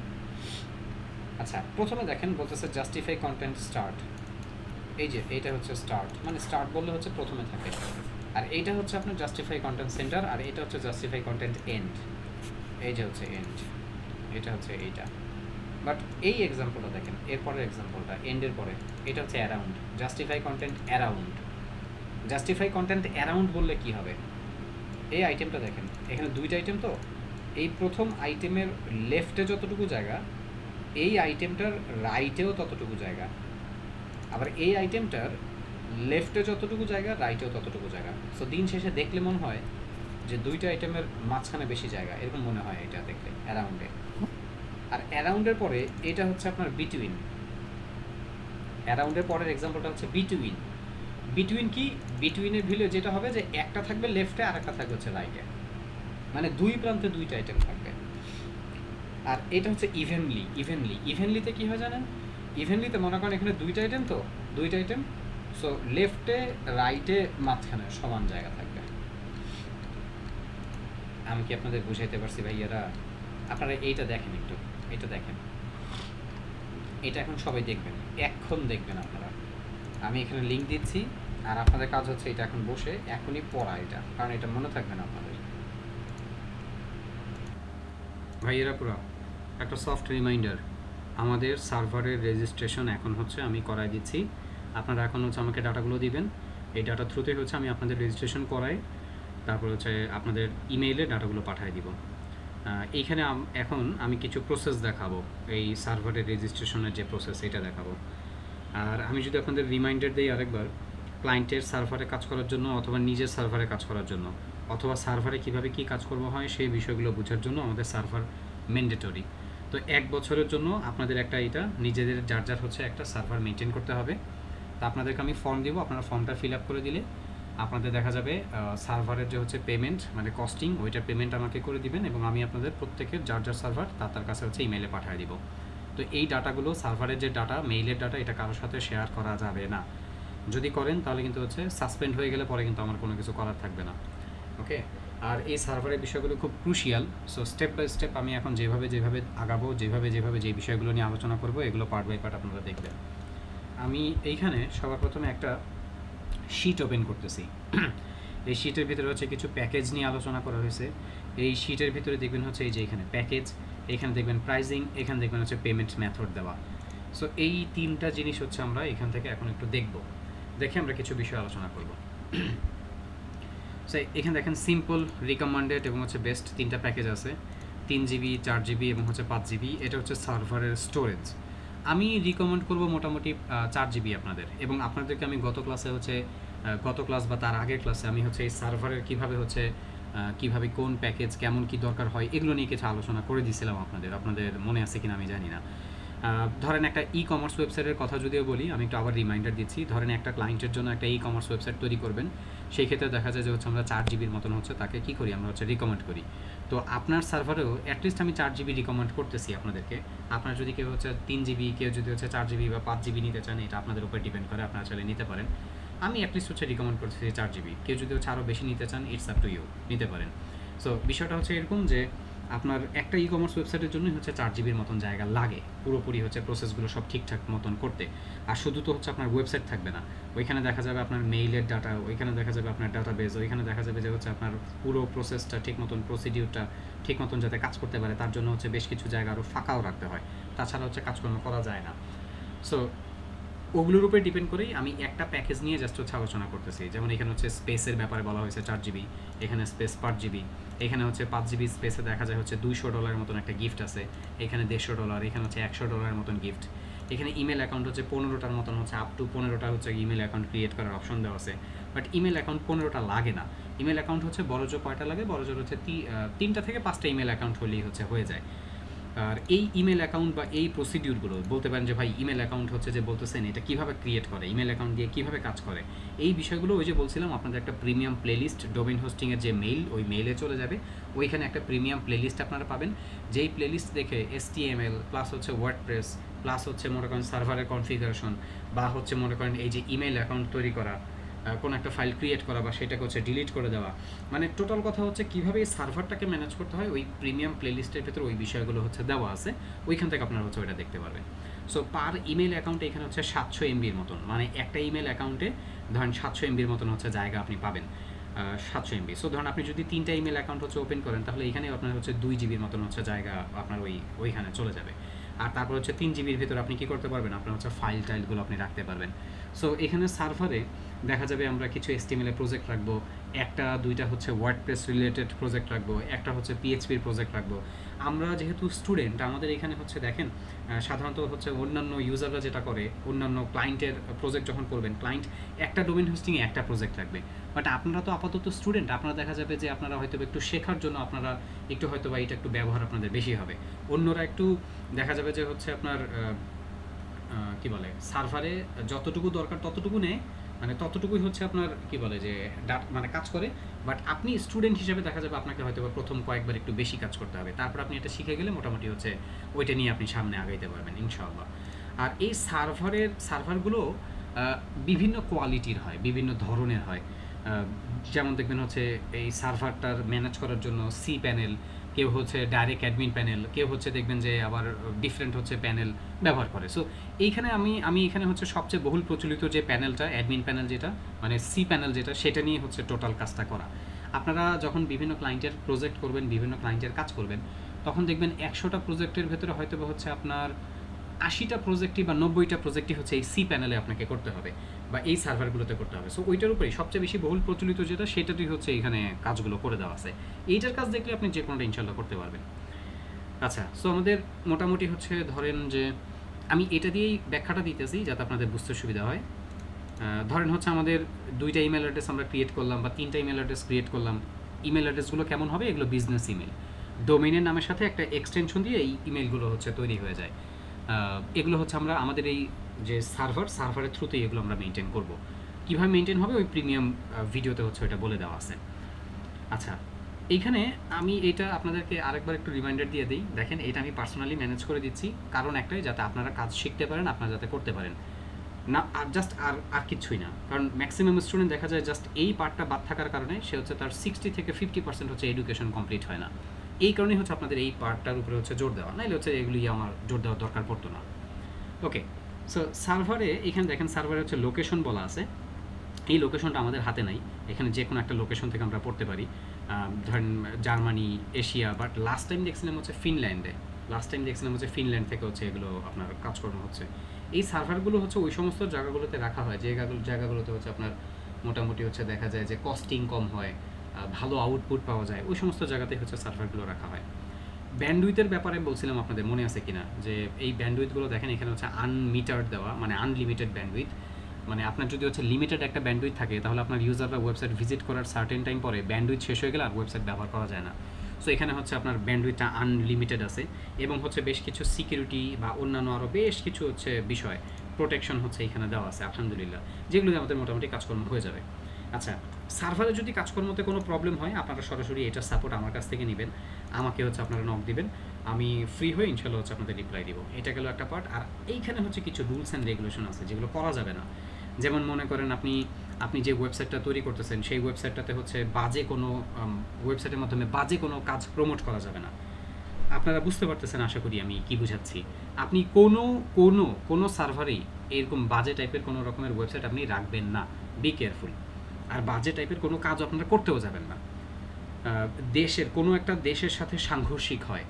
আচ্ছা, প্রথমে দেখেন বলতেছে জাস্টিফাই কন্টেন্ট স্টার্ট। এই যে এইটা হচ্ছে স্টার্ট, মানে স্টার্ট বললে হচ্ছে প্রথমে থাকে। আর এইটা হচ্ছে আপনার জাস্টিফাই কন্টেন্ট সেন্টার, আর এটা হচ্ছে জাস্টিফাই কন্টেন্ট এন্ড। এই যে হচ্ছে এন্ড, এটা হচ্ছে এইটা। বাট এই এক্সাম্পলটা দেখেন, এরপরের এক্সাম্পলটা এন্ডের পরে, এটা হচ্ছে around, justify content around. Justify content around বললে কি হবে? এই আইটেমটা দেখেন, এখানে দুইটা আইটেম তো, এই প্রথম আইটেমের লেফটে যতটুকু জায়গা, এই আইটেমটার রাইটেও ততটুকু জায়গা, আবার এই আইটেমটার লেফটে যতটুকু জায়গা রাইটেও ততটুকু জায়গা। সো দিন শেষে দেখলে মনে হয় যে দুইটা আইটেমের মাঝখানে বেশি জায়গা, এরকম মনে হয় এটা দেখলে অ্যারাউন্ডে। আর অ্যারাউন্ডের পরে এটা হচ্ছে আপনার বিটুইন। অ্যারাউন্ডের পরের এক্সাম্পলটা হচ্ছে বিটুইন। বিটুইন কি? বিটুইনের ভ্যালু যেটা হবে যে একটা থাকবে লেফটে আর একটা থাকবে হচ্ছে রাইটে, মানে দুই প্রান্তে দুইটা আইটেম থাকবে। আর এটা হচ্ছে ইভেনলি। ইভেনলিতে কী হয় জানেন? ইভেনলিতে মনে করেন এখানে দুইটা আইটেম তো, দুইটা আইটেম, সো লেফটে রাইটে মাঝখানে সমান জায়গা থাকবে। আমি কি আপনাদের বুঝাইতে পারছি ভাইয়ারা? আপনারা এইটা দেখেন, একটু এটা দেখেন, এটা এখন সবাই দেখবেন, এখন দেখবেন আপনারা। আমি এখানে লিঙ্ক দিচ্ছি, আর আপনাদের কাজ হচ্ছে এটা এখন বসে এখনই পড়া এটা, কারণ এটা মনে থাকবে না আপনাদের। ভাইয়েরা পুরো একটা সফট রিমাইন্ডার, আমাদের সার্ভারের রেজিস্ট্রেশন এখন হচ্ছে আমি করাই দিচ্ছি। আপনারা এখন হচ্ছে আমাকে ডাটাগুলো দিবেন, এই ডাটা থ্রুতে হচ্ছে আমি আপনাদের রেজিস্ট্রেশন করাই, তারপর হচ্ছে আপনাদের ইমেইলে ডাটাগুলো পাঠিয়ে দিব। এইখানে এখন আমি কিছু প্রসেস দেখাবো, এই সার্ভারের রেজিস্ট্রেশনের যে প্রসেস এটা দেখাবো। আর আমি যদি আপনাদের রিমাইন্ডার দিই আরেকবার, ক্লায়েন্টের সার্ভারে কাজ করার জন্য অথবা নিজের সার্ভারে কাজ করার জন্য অথবা সার্ভারে কীভাবে কী কাজকর্ম হয় সেই বিষয়গুলো বোঝার জন্য আমাদের সার্ভার ম্যান্ডেটরি। তো 1 বছরের জন্য আপনাদের একটা এটা নিজেদের যার হচ্ছে একটা সার্ভার মেনটেন করতে হবে। তো আপনাদেরকে আমি ফর্ম দিব, আপনারা ফর্মটা ফিল আপ করে দিলে আপনাদের দেখা যাবে সার্ভারের যে হচ্ছে পেমেন্ট মানে কস্টিং, ওইটার পেমেন্ট আমাকে করে দিবেন এবং আমি আপনাদের প্রত্যেকের যার সার্ভার তার কাছে হচ্ছে ইমেইলে পাঠিয়ে দিব। তো এই ডাটাগুলো সার্ভারের যে ডাটা, মেইলের ডাটা, এটা কারোর সাথে শেয়ার করা যাবে না। যদি করেন তাহলে কিন্তু হচ্ছে সাসপেন্ড হয়ে গেলে পরে কিন্তু আমার কোনো কিছু করার থাকবে না। ওকে? আর এই সার্ভারের বিষয়গুলো খুব crucial. So step by step আমি এখন যেভাবে আগাবো, যেভাবে যে বিষয়গুলো নিয়ে আলোচনা করব, এগুলো পার্ট বাই পার্ট আপনারা দেখবেন। আমি এইখানে সবার প্রথমে একটা শিট ওপেন করতেছি। এই শিটের ভিতরে হচ্ছে কিছু প্যাকেজ নিয়ে আলোচনা করা হয়েছে। এই শিটের ভিতরে দেখবেন হচ্ছে এই যে এখানে প্যাকেজ, এখানে দেখবেন প্রাইজিং, এখানে দেখবেন হচ্ছে পেমেন্ট মেথড দেওয়া। সো এই 3টা জিনিস হচ্ছে আমরা এখান থেকে এখন একটু দেখে আমরা কিছু বিষয় আলোচনা করব। সো এখানে দেখেন সিম্পল, রিকমেন্ডেড এবং হচ্ছে বেস্ট 3টা প্যাকেজ আছে, 3 GB, 4 GB এবং হচ্ছে 5 GB। এটা হচ্ছে সার্ভারের স্টোরেজ। আমি রিকমেন্ড করব মোটামুটি 4 GB আপনাদের, এবং আপনাদেরকে আমি গত ক্লাস বা তার আগের ক্লাসে আমি হচ্ছে এই সার্ভারের কীভাবে কোন প্যাকেজ কেমন কী দরকার হয় এগুলো নিয়ে কিছু আলোচনা করে দিয়েছিলাম আপনাদের মনে আছে কিনা আমি জানি না। ধরেন একটা ই কমার্স ওয়েবসাইটের কথা যদিও বলি, আমি একটু আবার রিমাইন্ডার দিচ্ছি। ধরেন একটা ক্লায়েন্টের জন্য একটা ই কমার্স ওয়েবসাইট তৈরি করবেন, সেই ক্ষেত্রে দেখা যায় যে হচ্ছে আমরা 4 GB মতন হচ্ছে তাকে কী করি, আমরা হচ্ছে রিকমেন্ড করি। তো আপনার সার্ভারেও অ্যাটলিস্ট আমি 4 GB রিকমেন্ড করতেছি আপনাদেরকে। আপনার যদি কেউ হচ্ছে 3 GB, কেউ যদি হচ্ছে 4 GB বা 5 GB নিতে চান, এটা আপনাদের উপর ডিপেন্ড করে, আপনারা চাইলে নিতে পারেন। আমি অ্যাটলিস্ট হচ্ছে রিকমেন্ড করতেছি 4 GB। কেউ যদি হচ্ছে আরও বেশি নিতে চান, ইটস আপ টু ইউ, নিতে পারেন। সো বিষয়টা হচ্ছে এরকম যে আপনার একটা ই কমার্স ওয়েবসাইটের জন্যই হচ্ছে 4 জিবির মতন জায়গা লাগে পুরোপুরি হচ্ছে প্রসেসগুলো সব ঠিকঠাক মতন করতে। আর শুধু তো হচ্ছে আপনার ওয়েবসাইট থাকবে না, ওইখানে দেখা যাবে আপনার মেইলের ডাটা, ওইখানে দেখা যাবে আপনার ডাটাবেস, ওইখানে দেখা যাবে যে হচ্ছে আপনার পুরো প্রসেসটা ঠিক মতন, প্রসিডিউরটা ঠিক মতন যাতে কাজ করতে পারে তার জন্য হচ্ছে বেশ কিছু জায়গা আরও ফাঁকাও রাখতে হয়, তাছাড়া হচ্ছে কাজকর্ম করা যায় না। সো ওগুলোর উপরে ডিপেন্ড করেই আমি একটা প্যাকেজ নিয়ে জাস্ট হচ্ছে আলোচনা করতেছি। যেমন এখানে হচ্ছে স্পেসের ব্যাপারে বলা হয়েছে 4 জিবি, এখানে স্পেস 5 জিবি, এখানে হচ্ছে 5 জিবি স্পেসে দেখা যায় হচ্ছে $200 মতন একটা গিফট আছে, এখানে $150, এখানে হচ্ছে $100 মতন গিফট, এখানে ইমেল অ্যাকাউন্ট হচ্ছে 15টার মতন হচ্ছে আপ টু 15টা হচ্ছে ইমেল অ্যাকাউন্ট ক্রিয়েট করার অপশন দেওয়া আছে। বাট ইমেল অ্যাকাউন্ট 15টা লাগে না, ইমেল অ্যাকাউন্ট হচ্ছে বড়জোর কয়টা লাগে, বড়জোর হচ্ছে 3টা থেকে 5টা ইমেল অ্যাকাউন্ট হলেই হচ্ছে হয়ে যায়। আর এই ইমেল অ্যাকাউন্ট বা এই প্রসিডিউরগুলো বলতে পারেন যে ভাই ইমেল অ্যাকাউন্ট হচ্ছে যে বলতেছেন এটা কীভাবে ক্রিয়েট করে, ইমেল অ্যাকাউন্ট দিয়ে কীভাবে কাজ করে, এই বিষয়গুলো ওই যে বলছিলাম আপনাদের একটা প্রিমিয়াম প্লেলিস্ট ডোমেইন হোস্টিংয়ের যে মেইল, ওই মেইলে চলে যাবে, ওইখানে একটা প্রিমিয়াম প্লেলিস্ট আপনারা পাবেন, যেই প্লেলিস্ট দেখে HTML প্লাস হচ্ছে ওয়ার্ডপ্রেস প্লাস হচ্ছে মনে করেন সার্ভারের কনফিগারেশন বা হচ্ছে মনে করেন এই যে ইমেল অ্যাকাউন্ট তৈরি করা, কোনো একটা ফাইল ক্রিয়েট করা বা সেটাকে হচ্ছে ডিলিট করে দেওয়া, মানে টোটাল কথা হচ্ছে কীভাবে এই সার্ভারটাকে ম্যানেজ করতে হয়, ওই প্রিমিয়াম প্লেলিস্টের ভিতরে ওই বিষয়গুলো হচ্ছে দেওয়া আছে, ওইখান থেকে আপনারা হচ্ছে ওইটা দেখতে পারবেন। সো পার ইমেল অ্যাকাউন্টে এখানে হচ্ছে 700 MBর মতন, মানে একটা ইমেল অ্যাকাউন্টে ধরেন 700 MBর মতন হচ্ছে জায়গা আপনি পাবেন, 700 MB। সো ধরুন আপনি যদি 3টা ইমেল অ্যাকাউন্ট হচ্ছে ওপেন করেন তাহলে এখানেও আপনার হচ্ছে 2 জিবির মতন হচ্ছে জায়গা আপনার ওইখানে চলে যাবে। আর তারপর হচ্ছে 3 জিবির ভিতরে আপনি কী করতে পারবেন, আপনার হচ্ছে ফাইল টাইলগুলো আপনি রাখতে পারবেন। সো এখানে সার্ভারে দেখা যাবে আমরা কিছু HTML প্রজেক্ট রাখবো, একটা দুইটা হচ্ছে ওয়ার্ডপ্রেস রিলেটেড প্রজেক্ট রাখবো, একটা হচ্ছে PHPর প্রজেক্ট রাখবো। আমরা যেহেতু স্টুডেন্ট আমাদের এখানে হচ্ছে দেখেন সাধারণত হচ্ছে অন্যান্য ইউজাররা যেটা করে, অন্যান্য ক্লায়েন্টের প্রজেক্ট যখন করবেন, ক্লায়েন্ট একটা ডোমেইন হোস্টিংয়ে একটা প্রজেক্ট রাখবে, বাট আপনারা তো আপাতত স্টুডেন্ট, আপনারা দেখা যাবে যে আপনারা হয়তো একটু শেখার জন্য আপনারা একটু হয়তো বা এটা একটু ব্যবহার আপনাদের বেশি হবে, অন্যরা একটু দেখা যাবে যে হচ্ছে আপনার কী বলে সার্ভারে যতটুকু দরকার ততটুকু নেয়, মানে ততটুকুই হচ্ছে আপনার কী বলে যে মানে কাজ করে, বাট আপনি স্টুডেন্ট হিসেবে দেখা যাবে আপনাকে হয়তো বা প্রথম কয়েকবার একটু বেশি কাজ করতে হবে, তারপর আপনি এটা শিখে গেলে মোটামুটি হচ্ছে ওইটা নিয়ে আপনি সামনে আগাইতে পারবেন ইনশাআল্লাহ। আর এই সার্ভারগুলো বিভিন্ন কোয়ালিটির হয়, বিভিন্ন ধরনের হয়, যেমন দেখবেন হচ্ছে এই সার্ভারটার ম্যানেজ করার জন্য সি প্যানেল, কেউ হচ্ছে ডাইরেক্ট অ্যাডমিন প্যানেল, কেউ হচ্ছে দেখবেন যে আবার ডিফারেন্ট হচ্ছে প্যানেল ব্যবহার করে। সো এইখানে আমি এখানে হচ্ছে সবচেয়ে বহুল প্রচলিত যে প্যানেলটা অ্যাডমিন প্যানেল, যেটা মানে সি প্যানেল যেটা, সেটা নিয়ে হচ্ছে টোটাল কাজটা করা। আপনারা যখন বিভিন্ন ক্লায়েন্টের প্রজেক্ট করবেন, বিভিন্ন ক্লায়েন্টের কাজ করবেন, তখন দেখবেন 100টা প্রজেক্টের ভেতরে হয়তো হচ্ছে আপনার 80টা প্রজেক্টই বা 90টা প্রজেক্টই হচ্ছে এই সি প্যানেলে আপনাকে করতে হবে বা এই সার্ভারগুলোতে করতে হবে। সো ওইটার উপরেই সবচেয়ে বেশি বহুল প্রচলিত যেটা, সেটাতেই হচ্ছে এখানে কাজগুলো করে দেওয়া আছে। এইটার কাজ দেখলে আপনি যে কোনোটা ইনশাল্লাহ করতে পারবেন। আচ্ছা, সো আমাদের মোটামুটি হচ্ছে ধরেন যে আমি এটা দিয়েই ব্যাখ্যাটা দিতেছি যাতে আপনাদের বুঝতে সুবিধা হয়। ধরেন হচ্ছে আমাদের 2টা ইমেল অ্যাড্রেস আমরা ক্রিয়েট করলাম বা 3টা ইমেল অ্যাড্রেস ক্রিয়েট করলাম। ইমেল অ্যাড্রেসগুলো কেমন হবে, এগুলো বিজনেস ইমেল, ডোমেইনের নামের সাথে একটা এক্সটেনশন দিয়ে এই ইমেলগুলো হচ্ছে তৈরি হয়ে যায়। এগুলো হচ্ছে আমরা আমাদের এই যে সার্ভারের থ্রুতেই এগুলো আমরা মেনটেন করব। কীভাবে মেনটেন হবে ওই প্রিমিয়াম ভিডিওতে হচ্ছে ওইটা বলে দেওয়া আছে। আচ্ছা, এইখানে আমি এটা আপনাদেরকে আরেকবার একটু রিমাইন্ডার দিয়ে দিই। দেখেন, এটা আমি পার্সোনালি ম্যানেজ করে দিচ্ছি, কারণ একটাই, যাতে আপনারা কাজ শিখতে পারেন, আপনারা যাতে করতে পারেন না, আর জাস্ট আর কিচ্ছুই না। কারণ ম্যাক্সিমাম স্টুডেন্ট দেখা যায় জাস্ট এই পার্টটা বাদ থাকার কারণে সে হচ্ছে তার 60 থেকে 50% হচ্ছে এডুকেশন কমপ্লিট হয় না। এই কারণেই হচ্ছে আপনাদের এই পার্টটার উপরে হচ্ছে জোর দেওয়া, নাইলে হচ্ছে এগুলি আমার জোর দেওয়ার দরকার পড়তো না। ওকে, সো সার্ভারে এখানে দেখেন সার্ভারে হচ্ছে লোকেশন বলা আছে। এই লোকেশনটা আমাদের হাতে নাই, এখানে যে কোনো একটা লোকেশন থেকে আমরা পড়তে পারি, ধরেন Germany, Asia, but last time দেখছিলাম হচ্ছে ফিনল্যান্ড থেকে হচ্ছে এগুলো আপনার কাজকর্ম হচ্ছে। এই সার্ভারগুলো হচ্ছে ওই সমস্ত জায়গাগুলোতে রাখা হয় যে জায়গাগুলোতে হচ্ছে আপনার মোটামুটি হচ্ছে দেখা যায় যে কস্টিং কম হয়, ভালো আউটপুট পাওয়া যায়, ওই সমস্ত জায়গাতে হচ্ছে সার্ভারগুলো রাখা হয়। ব্যান্ডউইথের ব্যাপারে বলছিলাম আপনাদের, মনে আছে কিনা, যে এই ব্যান্ডউইথগুলো দেখেন এখানে হচ্ছে আনমিটার্ড দেওয়া, মানে আনলিমিটেড ব্যান্ডউইথ। মানে আপনার যদি হচ্ছে লিমিটেড একটা ব্যান্ডউইথ থাকে তাহলে আপনার ইউজাররা ওয়েবসাইট ভিজিট করার সার্টেন টাইম পরে ব্যান্ডউইথ শেষ হয়ে গেলে আর ওয়েবসাইট ব্যবহার করা যায় না। সো এখানে হচ্ছে আপনার ব্যান্ডউইথটা আনলিমিটেড আছে, এবং হচ্ছে বেশ কিছু সিকিউরিটি বা অন্যান্য আরও বেশ কিছু হচ্ছে বিষয় প্রোটেকশন হচ্ছে এখানে দেওয়া আছে আলহামদুলিল্লাহ, যেগুলো আমাদের মোটামুটি কাজকর্ম হয়ে যাবে। আচ্ছা, সার্ভারে যদি কাজকর্মতে কোনো প্রবলেম হয় আপনারা সরাসরি এটার সাপোর্ট আমার কাছ থেকে নেবেন, আমাকে হচ্ছে আপনারা নক দিবেন, আমি ফ্রি হয়ে ইনশাল্লাহ হচ্ছে আপনাদের রিপ্লাই দিব। এটা গেল একটা পার্ট। আর এইখানে হচ্ছে কিছু রুলস অ্যান্ড রেগুলেশন আছে যেগুলো করা যাবে না। যেমন মনে করেন আপনি যে ওয়েবসাইটটা তৈরি করতেছেন সেই ওয়েবসাইটটাতে হচ্ছে ওয়েবসাইটের মাধ্যমে বাজে কোনো কাজ প্রমোট করা যাবে না। আপনারা বুঝতে পারতেছেন আশা করি আমি কি বুঝাচ্ছি। আপনি কোনো কোনো কোনো সার্ভারেই এরকম বাজে টাইপের কোনো রকমের ওয়েবসাইট আপনি রাখবেন না। Be careful. আর বাজে টাইপের কোনো কাজ আপনারা করতেও যাবেন না। দেশের কোনো একটা দেশের সাথে সাংঘর্ষিক হয়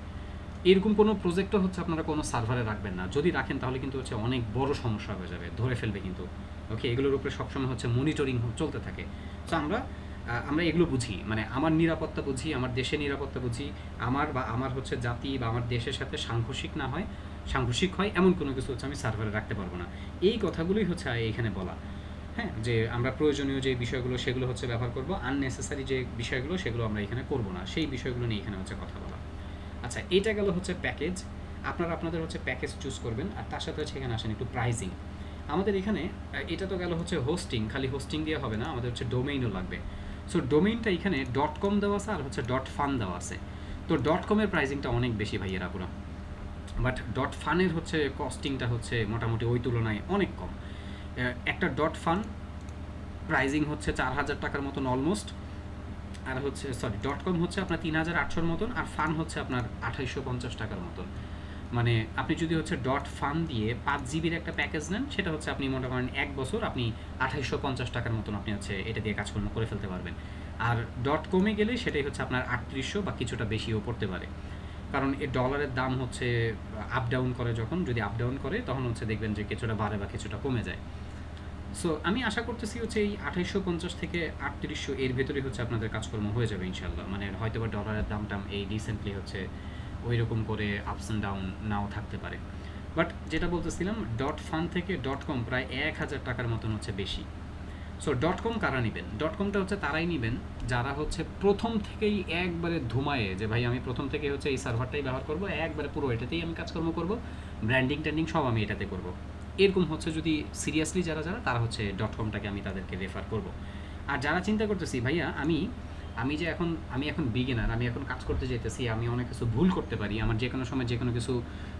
এরকম কোনো প্রজেক্টও হচ্ছে আপনারা কোনো সার্ভারে রাখবেন না। যদি রাখেন তাহলে কিন্তু হচ্ছে অনেক বড় সমস্যা হয়ে যাবে, ধরে ফেলবে কিন্তু। ওকে, এগুলোর উপরে সবসময় হচ্ছে মনিটরিং চলতে থাকে। সো আমরা এগুলো বুঝি, মানে আমার নিরাপত্তা বুঝি, আমার দেশের নিরাপত্তা বুঝি, আমার হচ্ছে জাতি বা আমার দেশের সাথে সাংঘর্ষিক হয় এমন কোনো কিছু হচ্ছে আমি সার্ভারে রাখতে পারবো না। এই কথাগুলোই হচ্ছে এইখানে বলা। হ্যাঁ, যে আমরা প্রয়োজনীয় যে বিষয়গুলো সেগুলো হচ্ছে ব্যবহার করব, আননেসেসারি যে বিষয়গুলো সেগুলো আমরা এখানে করব না, সেই বিষয়গুলো নিয়ে এখানে হচ্ছে কথা বলা। আচ্ছা, এটা গেল হচ্ছে প্যাকেজ। আপনারা আপনাদের হচ্ছে প্যাকেজ চুজ করবেন, আর তার সাথে হচ্ছে এখানে আসেন একটু প্রাইজিং। আমাদের এখানে এটা তো গেল হচ্ছে হোস্টিং, খালি হোস্টিং দিয়ে হবে না, আমাদের হচ্ছে ডোমেইনও লাগবে। সো ডোমেইনটা এখানে .com দেওয়া আছে আর হচ্ছে .fun দেওয়া আছে। তো .com-এর প্রাইজিংটা অনেক বেশি ভাইয়েরা পুরো, বাট .fun-এর হচ্ছে কস্টিংটা হচ্ছে মোটামুটি ওই তুলনায় অনেক কম। একটা .fun প্রাইজিং হচ্ছে 4,000 টাকার মতন অলমোস্ট, আর হচ্ছে .com হচ্ছে আপনার 3,800-র মতন, আর ফান হচ্ছে আপনার 2,850 টাকার মতন। মানে আপনি যদি হচ্ছে .fun দিয়ে 5 জিবির একটা প্যাকেজ নেন, সেটা হচ্ছে আপনি মনে করেন 1 বছর আপনি 2,850 টাকার মতন আপনি হচ্ছে এটা দিয়ে কাজকর্ম করে ফেলতে পারবেন। আর .com-এ গেলে সেটাই হচ্ছে আপনার 3,800 বা কিছুটা বেশিও পড়তে পারে, কারণ এই ডলারের দাম হচ্ছে আপ ডাউন করে, যখন যদি আপ ডাউন করে তখন হচ্ছে দেখবেন যে কিছুটা বাড়ে বা কিছুটা কমে যায়। সো আমি আশা করতেছি হচ্ছে এই 2,850 থেকে 3,800 এর ভেতরে হচ্ছে আপনাদের কাজকর্ম হয়ে যাবে ইনশাল্লাহ। মানে হয়তো বা ডলারের দাম এই রিসেন্টলি হচ্ছে ওই রকম করে আপস অ্যান্ড ডাউন নাও থাকতে পারে। বাট যেটা বলতেছিলাম, .fun থেকে .com প্রায় 1,000 টাকার মতন হচ্ছে বেশি। সো .com কারা নেবেন? .comটা হচ্ছে তারাই নেবেন যারা হচ্ছে প্রথম থেকেই একবারে ধুমায়ে যে ভাই আমি প্রথম থেকে হচ্ছে এই সার্ভারটাই ব্যবহার করব, একবারে পুরো এটাতেই আমি কাজকর্ম করব, ব্র্যান্ডিং ট্যান্ডিং সব আমি এটাতে করব। এরকম হচ্ছে যদি সিরিয়াসলি যারা তারা হচ্ছে .comটাকে আমি তাদেরকে রেফার করব। আর যারা চিন্তা করতেছি ভাইয়া আমি এখন বিগিনার, আমি এখন কাজ করতে যেতেছি, আমি অনেক কিছু ভুল করতে পারি, আমার যে কোনো সময় যে কোনো কিছু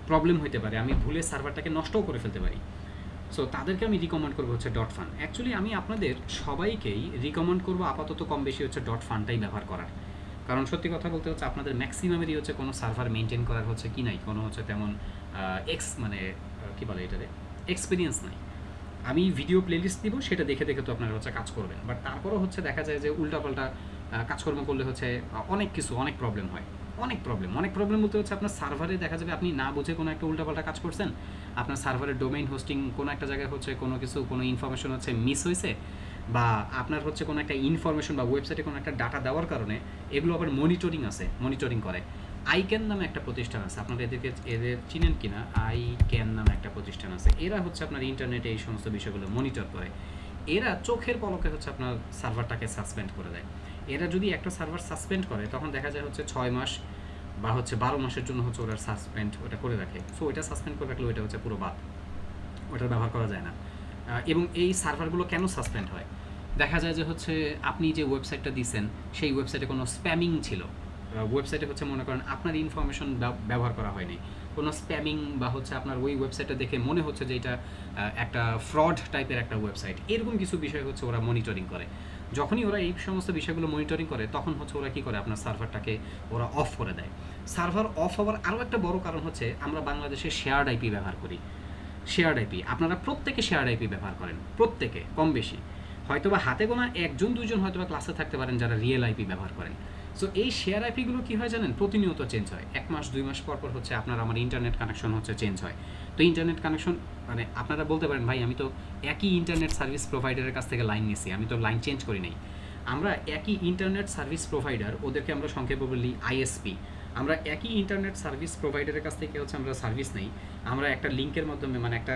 প্রবলেম হইতে পারে, আমি ভুলে সার্ভারটাকে নষ্টও করে ফেলতে পারি। সো তাদেরকে আমি রিকমেন্ড করবো হচ্ছে .fun। অ্যাকচুয়ালি আমি আপনাদের সবাইকেই রিকমেন্ড করবো আপাতত কম বেশি হচ্ছে .funটাই ব্যবহার করার। কারণ সত্যি কথা বলতে হচ্ছে আপনাদের ম্যাক্সিমামেরই হচ্ছে কোনো সার্ভার মেনটেন করার হচ্ছে কি নাই, কোনো হচ্ছে তেমন কী বলে এটারে এক্সপিরিয়েন্স নাই। আমি ভিডিও প্লেলিস্ট দিব, সেটা দেখে দেখে তো আপনারা হচ্ছে কাজ করবেন, বাট তারপরও হচ্ছে দেখা যায় যে উল্টাপাল্টা কাজকর্ম করলে হচ্ছে অনেক প্রবলেম হয়। অনেক প্রবলেম বলতে হচ্ছে আপনার সার্ভারে দেখা যাবে আপনি না বুঝে কোনো একটা উল্টাপাল্টা কাজ করছেন, আপনার সার্ভারের ডোমেইন হোস্টিং কোনো একটা জায়গায় হচ্ছে কোনো ইনফরমেশন হচ্ছে মিস হয়েছে, বা আপনার হচ্ছে কোনো একটা ইনফরমেশন বা ওয়েবসাইটে কোনো একটা ডাটা দেওয়ার কারণে এগুলো আবার মনিটরিং করে। আইক্যান নামে একটা প্রতিষ্ঠান আছে, আপনারা এদের চিনেন কিনা? আইক্যান নামে একটা প্রতিষ্ঠান আছে, এরা হচ্ছে আপনার ইন্টারনেটে এই সমস্ত বিষয়গুলো মনিটর করে। এরা চোখের পলকে হচ্ছে আপনার সার্ভারটাকে সাসপেন্ড করে দেয়। এরা যদি একটা সার্ভার সাসপেন্ড করে তখন দেখা যায় হচ্ছে 6 মাস বা হচ্ছে 12 মাসের জন্য হচ্ছে ওরা সাসপেন্ড ওটা করে রাখে। সো ওইটা সাসপেন্ড করে রাখলে ওইটা হচ্ছে পুরো বাদ, ওটা ব্যবহার করা যায় না। এবং এই সার্ভারগুলো কেন সাসপেন্ড হয়? দেখা যায় যে হচ্ছে আপনি যে ওয়েবসাইটটা দিচ্ছেন সেই ওয়েবসাইটে কোনো স্প্যামিং ছিল, ওয়েবসাইটে হচ্ছে মনে করেন আপনার ইনফরমেশন ব্যবহার করা হয়নি, কোনো স্প্যামিং বা হচ্ছে আপনার ওই ওয়েবসাইটটা দেখে মনে হচ্ছে যে এটা একটা ফ্রড টাইপের একটা ওয়েবসাইট, এরকম কিছু বিষয় হচ্ছে ওরা মনিটরিং করে। যখনই ওরা এই সমস্ত বিষয়গুলো মনিটরিং করে তখন হচ্ছে ওরা কী করে, আপনার সার্ভারটাকে ওরা অফ করে দেয়। সার্ভার অফ হওয়ার আরও একটা বড় কারণ হচ্ছে আমরা বাংলাদেশে শেয়ার্ড আইপি ব্যবহার করি। শেয়ার্ড আইপি আপনারা প্রত্যেকে শেয়ার্ড আইপি ব্যবহার করেন, প্রত্যেকে কম বেশি, হয়তোবা হাতে গোনা 1-2 জন হয়তোবা ক্লাসে থাকতে পারেন যারা রিয়েল আইপি ব্যবহার করেন। সো এই শেয়ার আইপিগুলো কী হয় জানেন, প্রতিনিয়ত চেঞ্জ হয়, 1 মাস 2 মাস পর পর হচ্ছে আপনার আমার ইন্টারনেট কানেকশন হচ্ছে চেঞ্জ হয়। তো ইন্টারনেট কানেকশন মানে আপনারা বলতে পারেন ভাই আমি তো একই ইন্টারনেট সার্ভিস প্রোভাইডারের কাছ থেকে লাইন নিছি, আমি তো লাইন চেঞ্জ করি নাই। আমরা একই ইন্টারনেট সার্ভিস প্রোভাইডার, ওদেরকে আমরা সংক্ষেপে বলি আইএসপি, আমরা একই ইন্টারনেট সার্ভিস প্রোভাইডারের কাছ থেকে হচ্ছে আমরা সার্ভিস নেই, আমরা একটা লিঙ্কের মাধ্যমে মানে একটা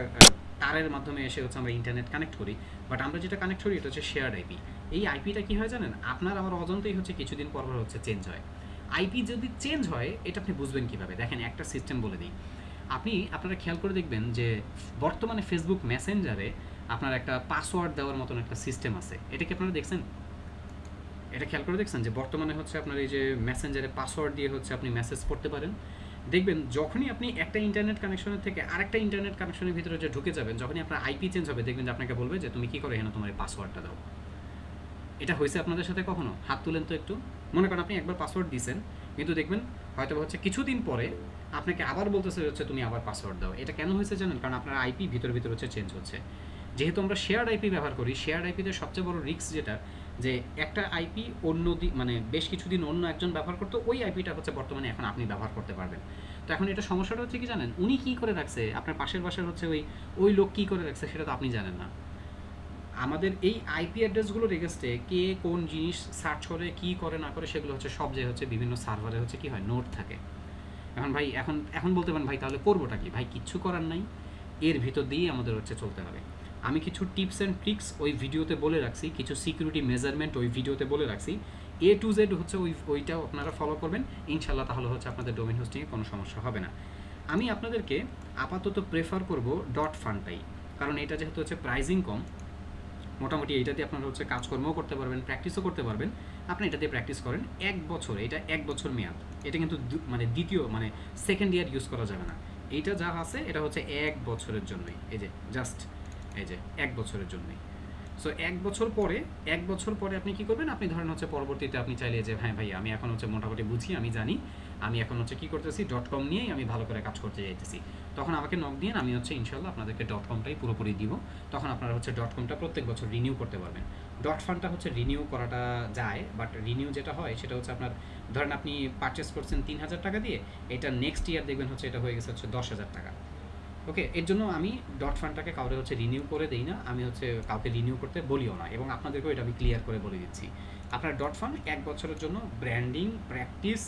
তারের মাধ্যমে এসে হচ্ছে আমরা ইন্টারনেট কানেক্ট করি, বাট আমরা যেটা কানেক্ট করি এটা হচ্ছে শেয়ার্ড আইপি। এই আইপিটা কী হয় জানেন, আপনার আমার অজান্তেই হচ্ছে কিছুদিন পর পর হচ্ছে চেঞ্জ হয়। আইপি যদি চেঞ্জ হয় এটা আপনি বুঝবেন কীভাবে, দেখেন একটা সিস্টেম বলে দিই। আপনারা খেয়াল করে দেখবেন যে বর্তমানে ফেসবুক মেসেঞ্জারে আপনার একটা পাসওয়ার্ড দেওয়ার মতন একটা সিস্টেম আছে, এটা কি আপনারা দেখছেন? এটা খেয়াল করে দেখছেন যে বর্তমানে হচ্ছে আপনার এই যে মেসেঞ্জারে পাসওয়ার্ড দিয়ে হচ্ছে আপনি মেসেজ পড়তে পারেন। দেখবেন যখনই আপনি একটা ইন্টারনেট কানেকশনের থেকে আরেকটা ইন্টারনেট কানেকশনের ভিতরে যে ঢুকে যাবেন, যখনই আপনার আইপি চেঞ্জ হবে দেখবেন যে আপনাকে বলবে যে তুমি কী করে এখানে তোমার এই পাসওয়ার্ডটা দাও। এটা হয়েছে আপনাদের সাথে কখনো? হাত তুলেন তো একটু। মনে করেন আপনি একবার পাসওয়ার্ড দিয়েছেন, কিন্তু দেখবেন হয়তো হচ্ছে কিছুদিন পরে আপনাকে আবার বলতেছে হচ্ছে তুমি আবার পাসওয়ার্ড দাও। এটা কেন হয়েছে জানেন? কারণ আপনার আইপি ভিতর হচ্ছে চেঞ্জ হচ্ছে। যেহেতু আমরা শেয়ার্ড আইপি ব্যবহার করি, শেয়ার্ড আইপিতে সবচেয়ে বড় রিস্ক যেটা, যে একটা আইপি মানে বেশ কিছুদিন অন্য একজন ব্যবহার করতো, ওই আইপিটা হচ্ছে বর্তমানে এখন আপনি ব্যবহার করতে পারবেন। তো এখন এটা সমস্যাটা হচ্ছে কি জানেন, উনি কী করে রাখছে, আপনার পাশের বাসার হচ্ছে ওই লোক কী করে রাখছে সেটা তো আপনি জানেন না। আমাদের এই আইপি অ্যাড্রেসগুলো রেখেছে কে কোন জিনিস সার্চ করে, কি করে না করে, সেগুলো হচ্ছে সব যে হচ্ছে বিভিন্ন সার্ভারে হচ্ছে কি হয়, নোট থাকে। এখন ভাই এখন বলতে পারেন ভাই তাহলে করবোটা কি? ভাই কিচ্ছু করার নাই, এর ভিতর দিয়েই আমাদের হচ্ছে চলতে হবে। আমি কিছু টিপস অ্যান্ড ট্রিক্স ওই ভিডিওতে বলে রাখছি, কিছু সিকিউরিটি মেজারমেন্ট ওই ভিডিওতে বলে রাখছি, A to Z হচ্ছে ওইটাও আপনারা ফলো করবেন ইনশাল্লাহ, তাহলে হচ্ছে আপনাদের ডোমেন হোস্টিংয়ে কোনো সমস্যা হবে না। আমি আপনাদেরকে আপাতত প্রেফার করব ডট ফান্ডটাই, কারণ এটা যেহেতু হচ্ছে প্রাইজিং কম, মোটামুটি এইটাতে আপনারা হচ্ছে কাজকর্মও করতে পারবেন, প্র্যাকটিসও করতে পারবেন। আপনি এটা দিয়ে প্র্যাকটিস করেন 1 বছর, এটা 1 বছর মেয়াদ। এটা কিন্তু মানে দ্বিতীয় মানে সেকেন্ড ইয়ার ইউজ করা যাবে না। এইটা যা আছে এটা হচ্ছে 1 বছরের জন্যই, এই যে জাস্ট এই যে 1 বছরের জন্যই। সো 1 বছর পরে আপনি কী করবেন, আপনি ধরেন হচ্ছে পরবর্তীতে আপনি চাইলে যে হ্যাঁ ভাই আমি এখন হচ্ছে মোটামুটি বুঝি, আমি জানি, আমি এখন হচ্ছে কী করতেছি, .com নিয়েই আমি ভালো করে কাজ করতে যাইতেছি, তখন আমাকে নক দিয়ে আমি হচ্ছে ইনশাল্লাহ আপনাদেরকে .comটাই পুরোপুরি দিব। তখন আপনারা হচ্ছে .comটা প্রত্যেক বছর রিনিউ করতে পারবেন। ফান্ডটা হচ্ছে রিনিউ করাটা যায়, বাট রিনিউ যেটা হয় সেটা হচ্ছে আপনার ধরেন আপনি পারচেস করছেন 3,000 টাকা দিয়ে, এটা নেক্সট ইয়ার দেখবেন হচ্ছে এটা হয়ে গেছে হচ্ছে 10,000 টাকা। ওকে, এর জন্য আমি ফান্ডটাকে কাউকে হচ্ছে রিনিউ করে দেই না, আমি হচ্ছে কাউকে রিনিউ করতে বলিও না, এবং আপনাদেরকেও এটা আমি ক্লিয়ার করে বলে দিচ্ছি। আপনার ফান্ড 1 বছরের জন্য ব্র্যান্ডিং, প্র্যাকটিস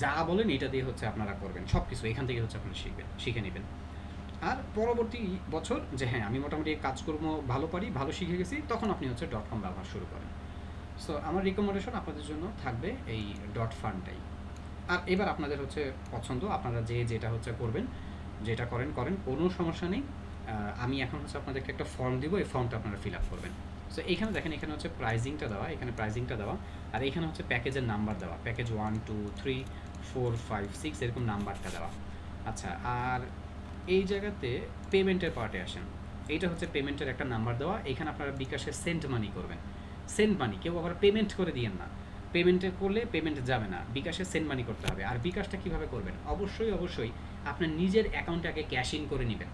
যা বলেন এটা দিয়ে হচ্ছে আপনারা করবেন, সব কিছু এখান থেকে হচ্ছে আপনারা শিখে নেবেন। আর পরবর্তী বছর যে হ্যাঁ আমি মোটামুটি কাজকর্ম ভালো পারি, ভালো শিখে গেছি, তখন আপনি হচ্ছে .com ব্যবহার শুরু করেন। সো আমার রিকমেন্ডেশন আপনাদের জন্য থাকবে এই ফান্ডটাই। আর এবার আপনাদের হচ্ছে পছন্দ, আপনারা যেটা হচ্ছে করবেন, যেটা করেন কোনো সমস্যা নেই। আমি এখন হচ্ছে আপনাদেরকে একটা ফর্ম দিব, এই ফর্মটা আপনারা ফিল আপ করবেন। সো এইখানে দেখেন, এখানে হচ্ছে প্রাইজিংটা দেওয়া, আর এখানে হচ্ছে প্যাকেজের নাম্বার দেওয়া, প্যাকেজ 1 2 3 4 5 6 এরকম নাম্বারটা দেওয়া। আচ্ছা, আর এই জায়গাতে পেমেন্টের পার্টে আসেন, এইটা হচ্ছে পেমেন্টের একটা নাম্বার দেওয়া, এখানে আপনারা বিকাশে সেন্ড মানি করবেন। সেন্ড মানি, কেউ আবার পেমেন্ট করে দিয়েন না, পেমেন্টে করলে পেমেন্ট যাবে না, বিকাশে সেন্ড মানি করতে হবে। আর বিকাশটা কীভাবে করবেন, অবশ্যই আপনার নিজের অ্যাকাউন্টে আগে ক্যাশ ইন করে নেবেন।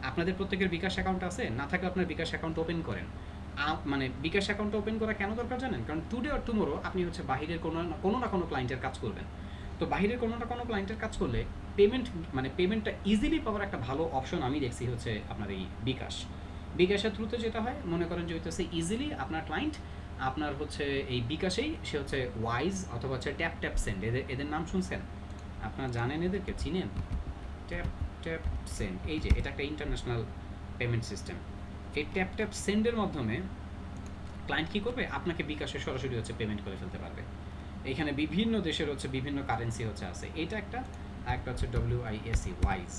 আপনাদের প্রত্যেকের বিকাশ অ্যাকাউন্ট আছে, না থাকলে আপনার বিকাশ অ্যাকাউন্ট ওপেন করেন। মানে বিকাশ অ্যাকাউন্টটা ওপেন করা কেন দরকার জানেন? কারণ টুডে অর টুমোরো আপনি হচ্ছে বাহিরের কোনো না কোনো ক্লায়েন্টের কাজ করবেন। তো বাহিরের কোনো না কোনো ক্লায়েন্টের কাজ করলে পেমেন্টটা ইজিলি পাওয়ার একটা ভালো অপশন আমি দেখছি হচ্ছে আপনার এই বিকাশের থ্রুতে যেটা হয়, মনে করেন যে হইতেছে ইজিলি আপনার ক্লায়েন্ট আপনার হচ্ছে এই বিকাশেই সে হচ্ছে ওয়াইজ অথবা হচ্ছে ট্যাপ সেন্ড, এদের নাম শুনছেন? আপনারা জানেন, এদেরকে চিনেন? ট্যাপ সেন্ড, এই যে এটা একটা ইন্টারন্যাশনাল পেমেন্ট সিস্টেম। এই ট্যাপ সেন্ডের মাধ্যমে ক্লায়েন্ট কী করবে, আপনাকে বিকাশে সরাসরি হচ্ছে পেমেন্ট করে ফেলতে পারবে। এখানে বিভিন্ন দেশের হচ্ছে বিভিন্ন কারেন্সি হচ্ছে আছে, এইটা একটা হচ্ছে WISE, ওয়াইজ।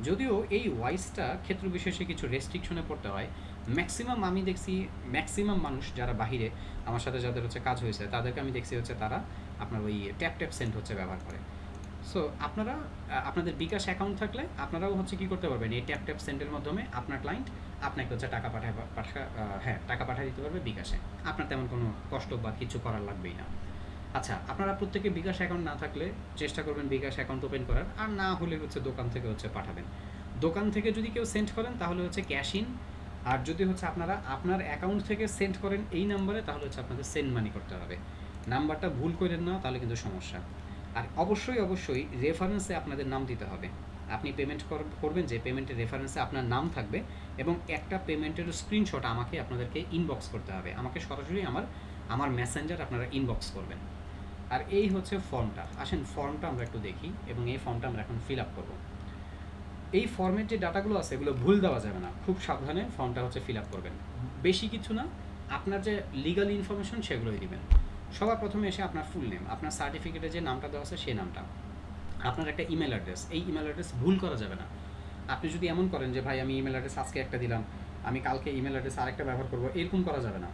যদিও এই ওয়াইজটা ক্ষেত্র বিশেষে কিছু রেস্ট্রিকশনে পড়তে হয়। আমি দেখছি ম্যাক্সিমাম মানুষ যারা বাহিরে আমার সাথে যাদের হচ্ছে কাজ হয়েছে, তাদেরকে আমি দেখছি হচ্ছে তারা আপনার ওই ট্যাপ সেন্ড হচ্ছে ব্যবহার করে। সো আপনারা আপনাদের বিকাশ অ্যাকাউন্ট থাকলে আপনারাও হচ্ছে কী করতে পারবেন, এই ট্যাপ সেন্ডের মাধ্যমে আপনার ক্লায়েন্ট আপনাকে হচ্ছে টাকা পাঠিয়ে দিতে পারবে বিকাশে। আপনার তেমন কোনো কষ্ট বা কিছু করার লাগবেই না। আচ্ছা, আপনারা প্রত্যেকে বিকাশ অ্যাকাউন্ট না থাকলে চেষ্টা করবেন বিকাশ অ্যাকাউন্ট ওপেন করার, আর না হলে হচ্ছে দোকান থেকে হচ্ছে পাঠাবেন। দোকান থেকে যদি কেউ সেন্ড করেন তাহলে হচ্ছে ক্যাশ ইন, আর যদি হচ্ছে আপনারা আপনার অ্যাকাউন্ট থেকে সেন্ড করেন এই নাম্বারে, তাহলে হচ্ছে আপনাদের সেন্ড মানি করতে হবে। নাম্বারটা ভুল করেন না, তাহলে কিন্তু সমস্যা। আর অবশ্যই রেফারেন্সে আপনাদের নাম দিতে হবে। আপনি পেমেন্ট করবেন, যে পেমেন্টের রেফারেন্সে আপনার নাম থাকবে, এবং একটা পেমেন্টের স্ক্রিনশট আমাকে আপনাদেরকে ইনবক্স করতে হবে, আমাকে সরাসরি আমার মেসেঞ্জার আপনারা ইনবক্স করবেন। আর এই হচ্ছে ফর্মটা, আসেন ফর্মটা আমরা একটু দেখি, এবং এই ফর্মটা আমরা এখন ফিল আপ করবো। এই ফর্মের যে ডাটাগুলো আছে এগুলো ভুল দেওয়া যাবে না, খুব সাবধানে ফর্মটা হচ্ছে ফিল আপ করবেন। বেশি কিছু না, আপনার যে লিগাল ইনফরমেশন সেগুলোই দিবেন। সবার প্রথমে এসে আপনার ফুল নেম, আপনার সার্টিফিকেটে যে নামটা দেওয়া আছে সেই নামটা, আপনার একটা ইমেল অ্যাড্রেস, এই ইমেল অ্যাড্রেস ভুল করা যাবে না। আপনি যদি এমন করেন যে ভাই আমি ইমেল অ্যাড্রেস আজকে একটা দিলাম, আমি কালকে ইমেল অ্যাড্রেস আরেকটা ব্যবহার করবো, এরকম করা যাবে না।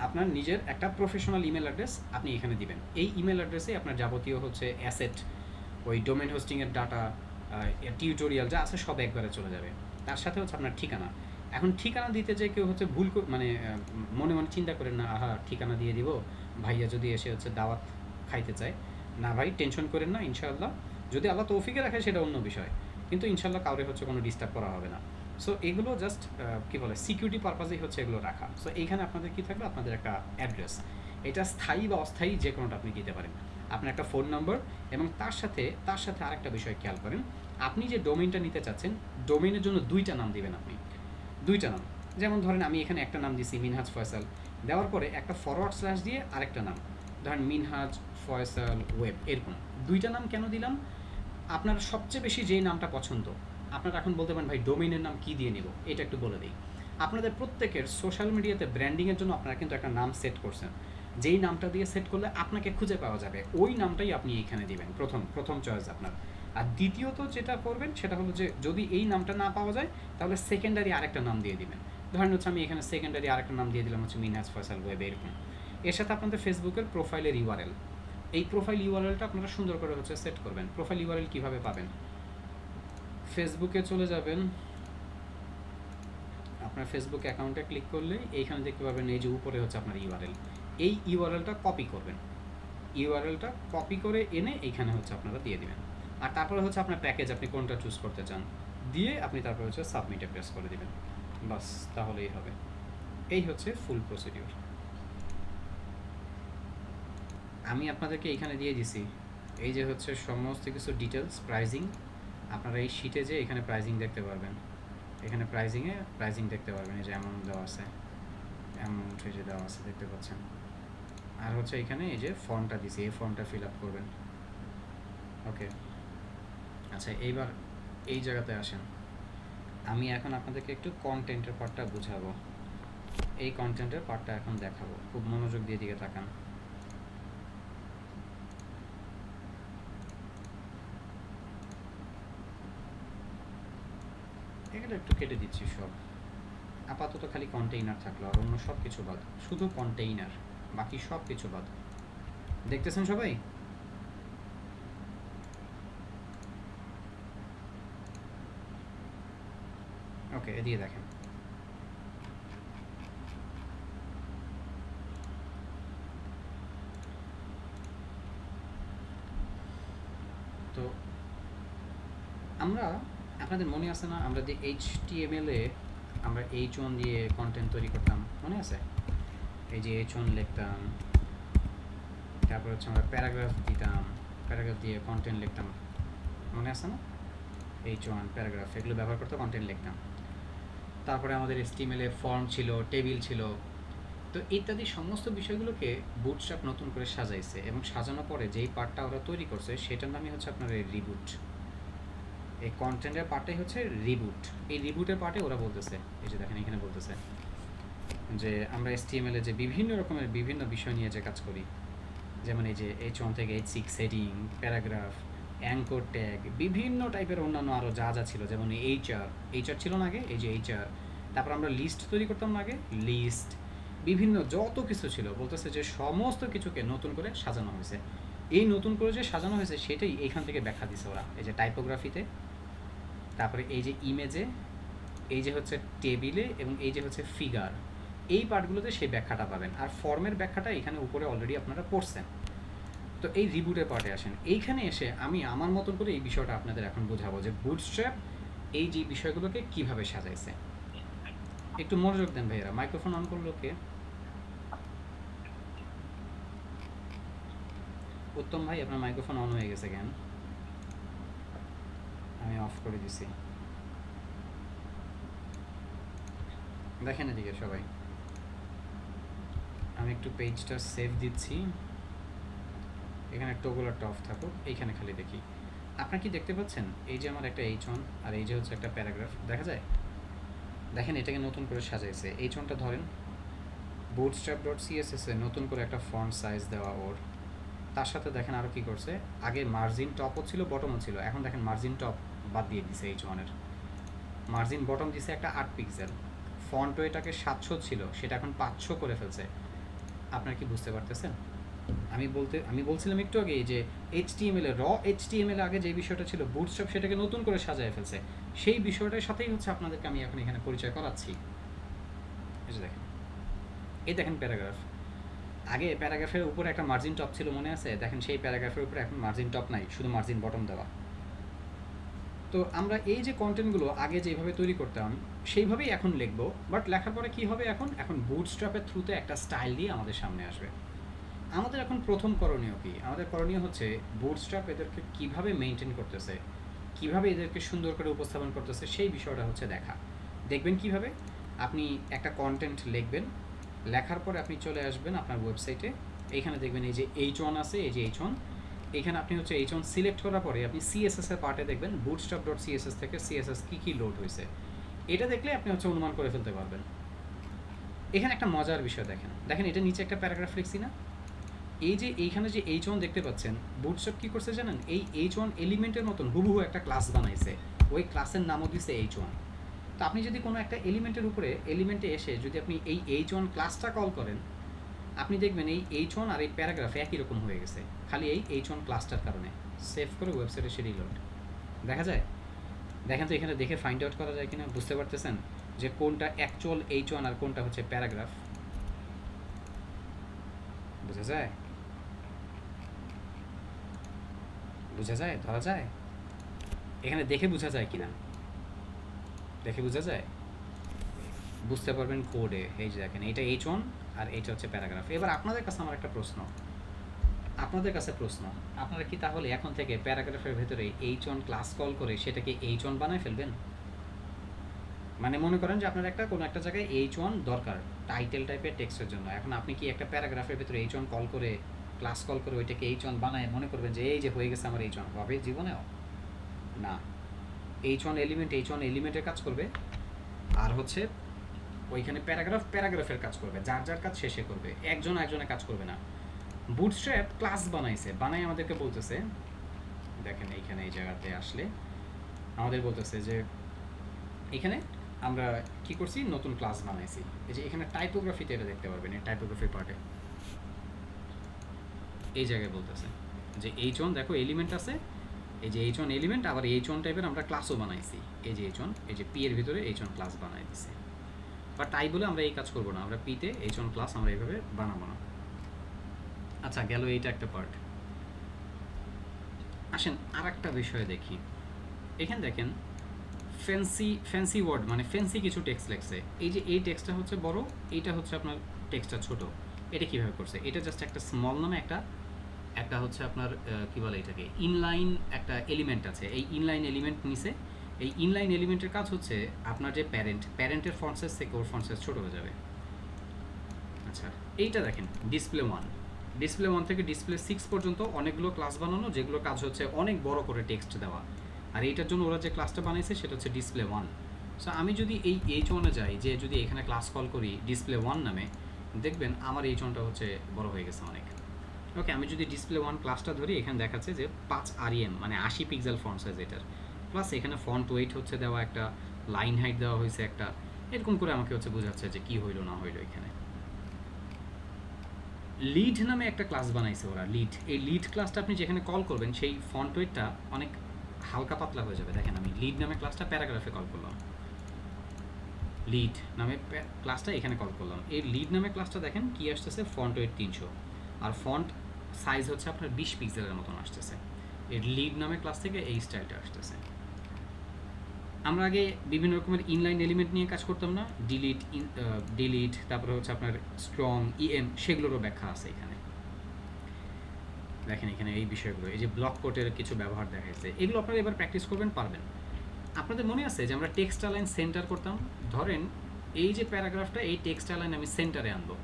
আপনার নিজের একটা প্রফেশনাল ইমেল অ্যাড্রেস আপনি এখানে দিবেন। এই ইমেল অ্যাড্রেসে আপনার যাবতীয় হচ্ছে অ্যাসেট, ওই ডোমেন হোস্টিংয়ের ডাটা, টিউটোরিয়াল যা আছে সব একবারে চলে যাবে। তার সাথে হচ্ছে আপনার ঠিকানা। এখন ঠিকানা দিতে যে কেউ হচ্ছে মানে মনে চিন্তা করেন না, ঠিকানা দিয়ে দিব, ভাইয়া যদি এসে হচ্ছে দাওয়াত খাইতে চায়, না ভাই, টেনশন করেন না, ইনশাআল্লাহ যদি আল্লাহ তৌফিকে রাখে সেটা অন্য বিষয়, কিন্তু ইনশাআল্লাহ কাউরে হচ্ছে কোনো ডিস্টার্ব করা হবে না। সো এগুলো জাস্ট কী বলে সিকিউরিটি পারপাসেই হচ্ছে এগুলো রাখা। সো এইখানে আপনাদের কী থাকবে, আপনাদের একটা অ্যাড্রেস, এটা স্থায়ী বা অস্থায়ী যে কোনোটা আপনি দিতে পারেন, আপনার একটা ফোন নম্বর, এবং তার সাথে আরেকটা বিষয় খেয়াল করেন, আপনি যে ডোমেইনটা নিতে চাচ্ছেন, ডোমেইনের জন্য দুইটা নাম দিবেন আপনি, দুইটা নাম। যেমন ধরেন আমি এখানে একটা নাম দিছি মিনহাজ ফয়সাল, দেওয়ার পরে একটা ফরওয়ার্ড স্ল্যাশ দিয়ে আরেকটা নাম, ধরেন মিনহাজ ফয়সাল ওয়েব, এরকম দুইটা নাম কেন দিলাম? আপনার সবচেয়ে বেশি যেই নামটা পছন্দ, আপনারা এখন বলতে পারেন ভাই ডোমেইনের নাম কী দিয়ে নিব, এটা একটু বলে দিই। আপনাদের প্রত্যেকের সোশ্যাল মিডিয়াতে ব্র্যান্ডিংয়ের জন্য আপনারা কিন্তু একটা নাম সেট করছেন, যেই নামটা দিয়ে সেট করলে আপনাকে খুঁজে পাওয়া যাবে, ওই নামটাই আপনি এইখানে দিবেন, প্রথম চয়েস আপনার। আর দ্বিতীয়ত যেটা করবেন সেটা হলো যে যদি এই নামটা না পাওয়া যায়, তাহলে সেকেন্ডারি আরেকটা নাম দিয়ে দিবেন। ধরেন হচ্ছে আমি এখানে সেকেন্ডারি আরেকটা নাম দিয়ে দিলাম হচ্ছে মিনহাজ ফয়সাল ওয়েব, এরকম। এর সাথে আপনাদের ফেসবুকের প্রোফাইলের ইউআরএল, এই প্রোফাইল ইউআরএলটা আপনারা সুন্দর করে হচ্ছে সেট করবেন। প্রোফাইল ইউআরএল কীভাবে পাবেন? ফেসবুকে চলে যাবেন, আপনার ফেসবুক অ্যাকাউন্টে ক্লিক করলে এইখানে দেখতে পাবেন এই যে উপরে হচ্ছে আপনার ইউআরএল, এই ইউআরএলটা কপি করবেন, ইউআরএলটা কপি করে এনে এইখানে হচ্ছে আপনারা দিয়ে দিবেন। আর তারপরে হচ্ছে আপনার প্যাকেজ আপনি কোনটা চুজ করতে চান দিয়ে আপনি তারপরে হচ্ছে সাবমিটে প্রেস করে দিবেন, বাস তাহলেই হবে। এই হচ্ছে ফুল প্রসিডিউর। আমি আপনাদেরকে এইখানে দিয়ে দিছি এই যে হচ্ছে সমস্ত কিছু ডিটেলস, প্রাইজিং, আপনারা এই শিটে যে এখানে প্রাইজিং দেখতে পারবেন, এখানে প্রাইজিং দেখতে পারবেন, এই যে অ্যামাউন্ট দেওয়া আছে, অ্যামাউন্ট এই যে দেওয়া আছে দেখতে পাচ্ছেন। আর হচ্ছে এখানে এই যে ফর্মটা দিছি, এই ফর্মটা ফিল আপ করবেন। ওকে, আচ্ছা এইবার এই জায়গাতে আসেন, আমি এখন আপনাদেরকে একটু কন্টেন্টের পার্টটা বুঝাবো, এই কন্টেন্টের পার্টটা এখন দেখাবো, খুব মনোযোগ দিয়ে দিকে তাকান। এখানে একটু কেটে দিচ্ছি সব, আপাতত খালি কন্টেইনার থাকলো, আর অন্য সব কিছু বাদ, শুধু কন্টেইনার, বাকি সব কিছু বাদ। দেখতেছেন সবাই? ওকে, এদিকে দেখেন, তো আমরা, আপনাদের মনে আছে না আমরা যে HTML এ আমরা H1 দিয়ে কন্টেন্ট তৈরি করতাম, মনে আছে? এই যে H1 লিখতাম, তারপর হচ্ছে আমরা প্যারাগ্রাফ দিতাম, প্যারাগ্রাফ দিয়ে কন্টেন্ট লিখতাম, মনে আছে না? H1 প্যারাগ্রাফ এগুলো ব্যবহার করতে কন্টেন্ট লিখতাম। তারপরে আমাদের HTML এ ফর্ম ছিল, টেবিল ছিল, তো ইত্যাদি সমস্ত বিষয়গুলোকে বুটস্ট্র্যাপ নতুন করে সাজাইছে, এবং সাজানোর পরে যেই পার্টটা ওরা তৈরি করছে সেটার নামই হচ্ছে আপনার রিবুট। এই কন্টেন্টের পার্টটাই হচ্ছে রিবুট। এই রিবুটের পার্টে ওরা বলতেছে, এই যে দেখেন এখানে বলতেছে যে আমরা HTML এ যে বিভিন্ন রকমের বিভিন্ন বিষয় নিয়ে যে কাজ করি, যেমন এই যে H1 থেকে H6 heading, paragraph, anchor tag, বিভিন্ন টাইপের অন্যান্য আরও যা যা ছিল, যেমন এইচআর ছিল না আগে, এই যে এইচআর, তারপর আমরা লিস্ট তৈরি করতাম না আগে, লিস্ট, বিভিন্ন যত কিছু ছিল, বলতেছে যে সমস্ত কিছুকে নতুন করে সাজানো হয়েছে। এই নতুন করে যে সাজানো হয়েছে সেটাই এইখান থেকে ব্যাখ্যা দিছে ওরা, এই যে টাইপোগ্রাফিতে, তারপরে এই যে ইমেজে, এই যে হচ্ছে টেবিলে, এবং এই যে হচ্ছে ফিগার, এই পার্টগুলোতে সেই ব্যাখ্যাটা পাবেন। আর ফর্মের ব্যাখ্যাটা এখানে উপরে অলরেডি আপনারা পড়ছেন। তো এই রিবুটের পার্টে আসেন, এইখানে এসে আমি আমার মতন করে এই বিষয়টা আপনাদের এখন বোঝাবো যে বুটস্ট্র্যাপ এই যে বিষয়গুলোকে কিভাবে সাজাইছে। একটু মনোযোগ দেন ভাইয়েরা। মাইক্রোফোন অন করলো কে? উত্তম ভাই, আপনার মাইক্রোফোন অন হয়ে গেছে কেন? আমি অফ করে দিছি। দেখেন এদিকে সবাই, আমি একটু পেজটা সেভ দিচ্ছি, এখানে টোগলারটা অফ থাকুক, এইখানে খালি দেখি আপনারা কি দেখতে পাচ্ছেন। এই যে আমার একটা H1 আর এই যে হচ্ছে একটা প্যারাগ্রাফ দেখা যায়, দেখেন এটাকে নতুন করে সাজাইছে। H1টা ধরেন bootstrap.css এ নতুন করে একটা ফন্ট সাইজ দেওয়া ওর, তার সাথে দেখেন আরও কী করছে, আগে মার্জিন টপও ছিল বটমও ছিল, এখন দেখেন মার্জিন টপ বাদ দিয়ে দিছে H1-এর, মার্জিন বটম দিছে একটা 8 পিক্সেল, ফন্ট ওয়েটাকে 700 ছিল সেটা এখন 500 করে ফেলছে। আপনারা কি বুঝতে পারতেছেন? আমি বলছিলাম একটু আগে যে HTML আগে যে বিষয়টা ছিল বুটস্ট্র্যাপ সেটাকে নতুন করে সাজায় ফেলছে, সেই বিষয়টার সাথেই হচ্ছে আপনাদেরকে আমি এখন এখানে পরিচয় করাচ্ছি। এই যে দেখেন, এই দেখেন প্যারাগ্রাফ, আগে প্যারাগ্রাফের উপরে একটা মার্জিন টপ ছিল, মনে আছে? দেখেন সেই প্যারাগ্রাফের উপরে এখন মার্জিন টপ নাই, শুধু মার্জিন বটম দেওয়া। তো আমরা এই যে কন্টেন্টগুলো আগে যেভাবে তৈরি করতাম সেইভাবেই এখন লিখবো, বাট লেখার পরে কি হবে, এখন বুটস্ট্র্যাপের থ্রুতে একটা স্টাইল দিয়ে আমাদের সামনে আসবে। আমাদের এখন প্রথম করণীয় কি? আমাদের করণীয় হচ্ছে বুটস্ট্র্যাপ এদেরকে কিভাবে মেনটেন করতেছে, কিভাবে এদেরকে সুন্দর করে উপস্থাপন করতেছে, সেই বিষয়টা হচ্ছে দেখা। দেখবেন কিভাবে? আপনি একটা কন্টেন্ট লিখবেন, লেখার পরে আপনি চলে আসবেন আপনার ওয়েবসাইটে, এইখানে দেখবেন এই যে H1 আছে, এই যে H1, এইখানে আপনি হচ্ছে H1 সিলেক্ট করার পরে আপনি CSS এর পার্টে দেখবেন bootstrap.css থেকে CSS কী লোড হয়েছে, এটা দেখলে আপনি হচ্ছে অনুমান করে ফেলতে পারবেন। এখানে একটা মজার বিষয় দেখেন, এটা নিচে একটা প্যারাগ্রাফ লিখছি না? এই যে এইখানে যে H1 দেখতে পাচ্ছেন, বুটস্ট্র্যাপ কী করছে জানেন? এই H1 এলিমেন্টের মতন হুবহু একটা ক্লাস বানাইছে, ওই ক্লাসের নামও দিছে H1। তো আপনি যদি কোনো একটা এলিমেন্টে এসে যদি আপনি এই H1 ক্লাসটা কল করেন, আপনি দেখবেন এই H1 আর এই প্যারাগ্রাফ একই রকম হয়ে গেছে, খালি এই H1 ক্লাসটার কারণে। সেভ করে ওয়েবসাইটে সে রিলোড দেখা যায়। দেখেন তো এখানে দেখে ফাইন্ড আউট করা যায় কিনা, বুঝতে পারতেছেন যে কোনটা অ্যাকচুয়াল H1 আর কোনটা হচ্ছে প্যারাগ্রাফ? বোঝা যায়? ধরা যায়? এখানে দেখে বোঝা যায় কিনা? দেখে বোঝা যায়? বুঝতে পারবেন কোডে। এই যে দেখেন, এটা H1 আর এটা হচ্ছে প্যারাগ্রাফ। এবার আপনাদের কাছে আমার একটা প্রশ্ন, আপনারা কি তাহলে এখন থেকে প্যারাগ্রাফের ভেতরে H1 ক্লাস কল করে সেটাকে H1 বানায় ফেলবেন? মানে মনে করেন যে আপনার কোনো একটা জায়গায় H1 দরকার টাইটেল টাইপের টেক্সটের জন্য, এখন আপনি কি একটা প্যারাগ্রাফের ভেতরে H1 ক্লাস কল করে ওইটাকে H1 বানায় মনে করবেন যে এই যে হয়ে গেছে আমার H1? হবে জীবনেও না। H1 এলিমেন্টের কাজ করবে, আর হচ্ছে ওইখানে প্যারাগ্রাফের কাজ করবে, যার কাজ শেষে করবে, একজনের কাজ করবে না। বুটস্ট্র্যাপ ক্লাস বানাই আমাদেরকে বলতেছে, দেখেন এইখানে এই জায়গাতে আসলে আমাদের বলতেছে যে এখানে আমরা কি করছি, নতুন ক্লাস বানাইছি। এই যে এখানে টাইপোগ্রাফিতে এটা দেখতে পারবেন, এই টাইপোগ্রাফি পার্টে এই জায়গায় বলতেছে যে H1 দেখো এলিমেন্ট আছে, এই যে H1 এলিমেন্ট, আবার H1 টাইপের আমরা ক্লাসও বানাইছি। এই যে H1, এই যে পি এর ভিতরে H1 ক্লাস বানাই দিছি। বাট তাই বলে আমরা এই কাজ করবো না, আমরা পিতে H1 ক্লাস আমরা এইভাবে বানাবো না। আচ্ছা, গেল এইটা একটা পার্ট। আসেন আর একটা বিষয়ে দেখি। এখানে দেখেন ফ্যান্সি ওয়ার্ড, মানে ফ্যান্সি কিছু টেক্সট লেখছে। এই যে এই টেক্সটটা হচ্ছে বড়, এইটা হচ্ছে আপনার টেক্সটটা ছোট। এটা কীভাবে করছে? এটা জাস্ট একটা স্মল নামে একটা হচ্ছে আপনার কী বলে এটাকে, ইনলাইন একটা এলিমেন্ট আছে। এই ইনলাইন এলিমেন্ট নিচে, এই ইনলাইন এলিমেন্টের কাজ হচ্ছে আপনার যে প্যারেন্টের ফন্ট সাইজ থেকে ওর ফন্ট সাইজ ছোটো হয়ে যাবে। আচ্ছা, এইটা দেখেন ডিসপ্লে 1 থেকে ডিসপ্লে 6 পর্যন্ত অনেকগুলো ক্লাস বানানো, যেগুলো কাজ হচ্ছে অনেক বড় করে টেক্সট দেওয়া। আর এইটার জন্য ওরা যে ক্লাসটা বানাইছে সেটা হচ্ছে ডিসপ্লে 1। সো আমি যদি এই H1-এ যাই, যে যদি এখানে ক্লাস কল করি ডিসপ্লে 1 নামে, দেখবেন আমার H1টা হচ্ছে বড় হয়ে গেছে অনেক। ওকে, আমি যদি ডিসপ্লে 1 ক্লাসটা ধরি, এখানে দেখাচ্ছে যে 5 REM, মানে 80 পিক্সেল ফন্ট সাইজ এটার, প্লাস এখানে ফন্ট ওয়েট হচ্ছে দেওয়া, একটা লাইন হাইট দেওয়া হয়েছে একটা, এরকম করে আমাকে হচ্ছে বোঝাচ্ছে যে কী হইলো না হইলো। এখানে লিড নামে একটা ক্লাস বানাইছে ওরা, এই লিড ক্লাসটা আপনি যেখানে কল করবেন সেই ফন্ট ওয়েটটা অনেক হালকা পাতলা হয়ে যাবে। দেখেন আমি লিড নামে ক্লাসটা প্যারাগ্রাফে কল করলাম, লিড নামে ক্লাসটা এখানে কল করলাম। এই লিড নামে ক্লাসটা দেখেন কি আসতেছে, ফন্ট ওয়েট 300, আর ফন্ট সাইজ হচ্ছে আপনার 20 পিক্সেলের মতন আসতেছে। এই লিড নামে ক্লাস থেকে এই স্টাইলটা আসতেছে। আমরা আগে বিভিন্ন রকমের ইনলাইন এলিমেন্ট নিয়ে কাজ করতাম না, ডিলিট, তারপরে হচ্ছে আপনার স্ট্রং, সেগুলোরও ব্যাখ্যা আছে এখানে। দেখেন এখানে এই বিষয়গুলো, এই যে ব্লক কোটের কিছু ব্যবহার দেখা যাচ্ছে, এগুলো আপনারা এবার প্র্যাকটিস করবেন, পারবেন। আপনাদের মনে আছে যে আমরা টেক্সট অ্যালাইন সেন্টার করতাম? ধরেন এই যে প্যারাগ্রাফটা, এই টেক্সট অ্যালাইন আমি সেন্টারে আনবো,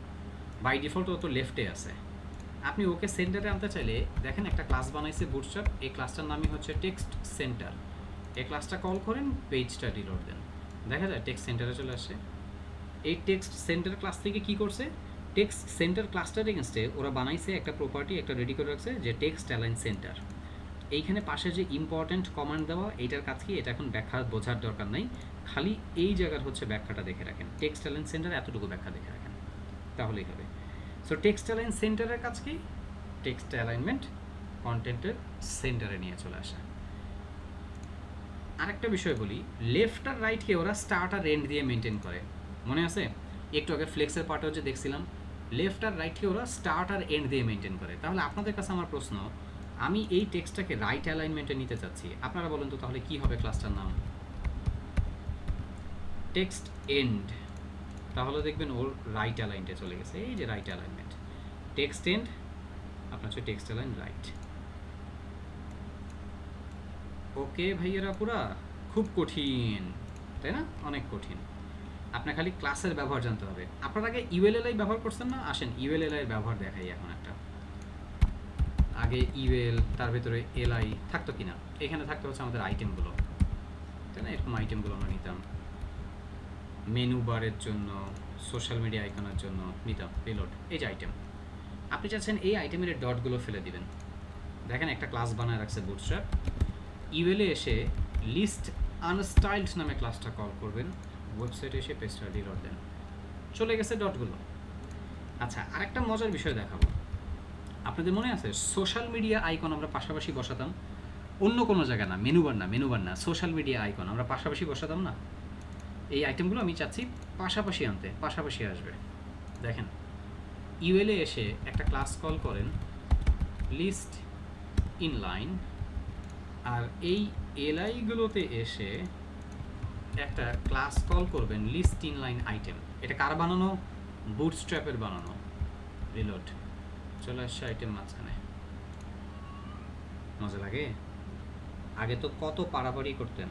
বাই ডিফল্ট ও তো লেফটে আছে। আপনি ওকে সেন্টারে আনতে চাইলে দেখেন একটা ক্লাস বানাইছে বুটস্ট্র্যাপ, এই ক্লাসটার নামই হচ্ছে টেক্সট সেন্টার। এই ক্লাসটা কল করেন, পেজটা রিলোড দেন, দেখা যায় টেক্সট সেন্টারে চলে আসে। এই টেক্সট সেন্টার ক্লাস থেকে কি করছে, টেক্সট সেন্টার ক্লাসটার এগেনস্টে ওরা বানাইছে একটা প্রপার্টি, একটা রেডি করে রাখছে যে টেক্সট অ্যালাইন সেন্টার। এইখানে পাশে যে ইম্পর্ট্যান্ট কমান্ড দেওয়া, এইটার কাজ কি, এটা এখন ব্যাখ্যা বোঝার দরকার নাই, খালি এই জায়গার হচ্ছে ব্যাখ্যাটা দেখে রাখেন, টেক্সট অ্যালাইন সেন্টার এতটুকু ব্যাখ্যা দেখে রাখেন, তাহলেই হবে। সো টেক্সট অ্যালাইন সেন্টারের কাজ কি, টেক্সট অ্যালাইনমেন্ট কন্টেন্টের সেন্টারে নিয়ে চলে আসা। আরেকটা বিষয় বলি, লেফট আর রাইটকে ওরা স্টার্ট আর এন্ড দিয়ে মেনটেন করে, মনে আছে? একটু আগে ফ্লেক্সের পার্টও যে দেখছিলাম, লেফট আর রাইটকে ওরা স্টার্ট আর এন্ড দিয়ে মেনটেন করে। তাহলে আপনাদের কাছে আমার প্রশ্ন, আমি এই টেক্সটটাকে রাইট অ্যালাইনমেন্টে নিতে চাচ্ছি, আপনারা বলেন তো তাহলে কি হবে ক্লাসটার নাম? টেক্সট এন্ড, তাহলে দেখবেন ওর রাইট অ্যালাইনটে চলে গেছে, এই যে রাইট অ্যালাইনমেন্ট, টেক্সট এন্ড আপনার হচ্ছে টেক্সট অ্যালাইন রাইট। ওকে ভাইয়েরা, পুরা খুব কঠিন তাই না? অনেক কঠিন। আপনার খালি ক্লাসের ব্যবহার জানতে হবে। আপনার আগে ইউএলএলআই ব্যবহার করছেন না? আসেন ইউএলএলআই ব্যবহার দেখাই এখন একটা। আগে ইউএল, তার ভেতরে এলআই থাকতো কিনা? এখানে থাকতে হচ্ছে আমাদের আইটেমগুলো, তাই না? এরকম আইটেমগুলো আমরা নিতাম মেনু বারের জন্য, সোশ্যাল মিডিয়া আইকনের জন্য নিতাম রিলোড। এই যে আইটেম, আপনি চাচ্ছেন এই আইটেমের ডটগুলো ফেলে দিবেন। দেখেন একটা ক্লাস বানায় রাখছে বুটস্ট্র্যাপ, ইউএলে এসে লিস্ট আনস্টাইলড নামে ক্লাসটা কল করবেন, ওয়েবসাইটে এসে পেজটা রিলোড দেন, চলে গেছে ডটগুলো। আচ্ছা, আরেকটা মজার বিষয় দেখাবো। আপনাদের মনে আছে সোশ্যাল মিডিয়া আইকন আমরা পাশাপাশি বসাতাম? অন্য কোনো জায়গা না, মেনুবার না, সোশ্যাল মিডিয়া আইকন আমরা পাশাপাশি বসাতাম না? এই আইটেমগুলো আমি চাচ্ছি পাশাপাশি আনতে, পাশাপাশি আসবে। দেখেন ইউএলে এসে একটা ক্লাস কল করেন লিস্ট ইনলাইন, আর এই এলআইগুলোতে এসে একটা ক্লাস কল করবেন লিস্ট ইনলাইন আইটেম। এটা কার বানানো? বুটস্ট্র্যাপের বানানো। রিলোড, চলে আসছে আইটেম মাঝখানে। মজা লাগে? আগে তো কত পাড়াপাড়ি করতেন,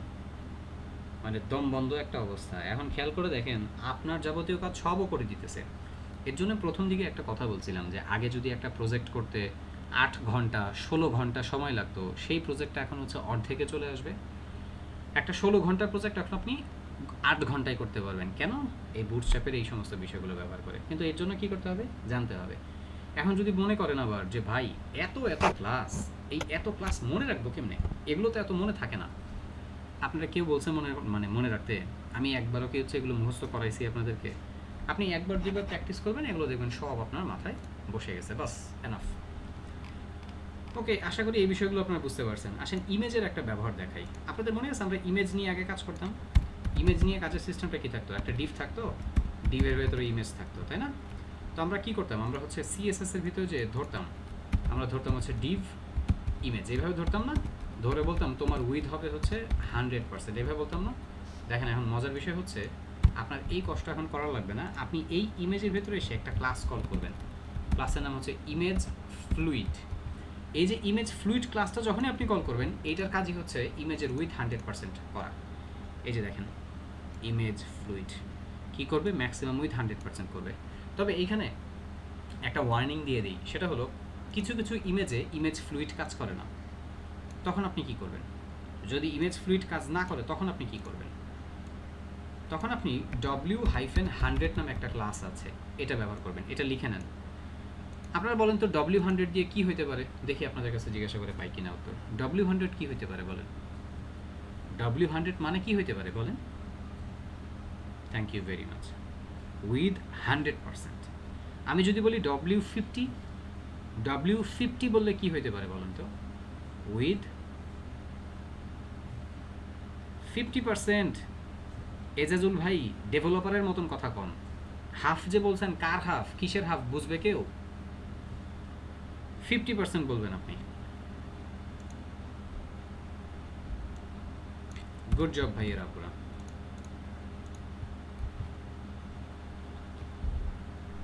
মানে দম বন্ধ একটা অবস্থা। এখন খেয়াল করে দেখেন আপনার যাবতীয় কাজ সবও করে দিতেছে। এর জন্য প্রথম দিকে একটা কথা বলছিলাম যে আগে যদি একটা প্রজেক্ট করতে 8 ঘন্টা 16 ঘন্টা সময় লাগতো, সেই প্রজেক্টটা এখন হচ্ছে অর্ধেকে চলে আসবে। একটা 16 ঘন্টার প্রজেক্ট এখন আপনি 8 ঘন্টায় করতে পারবেন। কেন? এই বুটস্ট্র্যাপের এই সমস্ত বিষয়গুলো ব্যবহার করে। কিন্তু এর জন্য কী করতে হবে? জানতে হবে। এখন যদি মনে করেন আবার যে ভাই এত ক্লাস, এই এত ক্লাস মনে রাখবো কেমনে? এগুলো তো এত মনে থাকে না। আপনারা কেউ বলছেন মনে রাখতে? আমি একবারও কি হচ্ছে এগুলো মুখস্থ করাইছি আপনাদেরকে? আপনি একবার দুইবার প্র্যাকটিস করবেন, এগুলো দেখবেন সব আপনার মাথায় বসে গেছে, বাস এনাফ। ওকে, আশা করি এই বিষয়গুলো আপনারা বুঝতে পারছেন। আসেন ইমেজের একটা ব্যবহার দেখাই। আপনাদের মনে আছে আমরা ইমেজ নিয়ে আগে কাজ করতাম? ইমেজ নিয়ে কাজের সিস্টেমটা কী থাকতো? একটা ডিভ থাকতো, ডিভের ভেতরে ইমেজ থাকতো, তাই না? তো আমরা কী করতাম? আমরা হচ্ছে সিএসএস এর ভিতরে যে আমরা ধরতাম হচ্ছে ডিভ ইমেজ, এইভাবে ধরতাম না? ধরে বলতাম তোমার উইথ হবে হচ্ছে 100%, এভাবে বলতাম না? দেখেন এখন মজার বিষয় হচ্ছে আপনার এই কষ্ট এখন করা লাগবে না। আপনি এই ইমেজের ভেতরে এসে একটা ক্লাস কল করবেন, ক্লাসের নাম হচ্ছে ইমেজ ফ্লুইড। এই যে ইমেজ ফ্লুইড ক্লাসটা যখনই আপনি কল করবেন, এইটার কাজই হচ্ছে ইমেজের উইথ 100% করা। এই যে দেখেন ইমেজ ফ্লুইড কী করবে? ম্যাক্সিমাম উইথ 100% করবে। তবে এইখানে একটা ওয়ার্নিং দিয়ে দিই, সেটা হলো কিছু কিছু ইমেজে ইমেজ ফ্লুইড কাজ করে না। তখন আপনি কি করবেন? যদি ইমেজ ফ্লুইড কাজ না করে তখন আপনি কি করবেন? তখন আপনি W-100 নামে একটা ক্লাস আছে, এটা ব্যবহার করবেন। এটা লিখে নেন। আপনারা বলেন তো W100 দিয়ে কি হইতে পারে? দেখি আপনাদের কাছে জিজ্ঞাসা করে পাই কিনা উত্তর। W100 কি হইতে পারে বলেন? W100 মানে কি হইতে পারে বলেন? Thank you very much. With 100%। আমি যদি বলি W50 বললে কি হইতে পারে বলেন তো? উইথ 50%। এজাজুল ভাই ডেভেলপারের মতন কথা কন। হাফ যে বলছেন, কার হাফ, কিসের হাফ বুঝবে কেউ? 50% বলবেন আপনি। গুড জব ভাইয়েরা পুরা।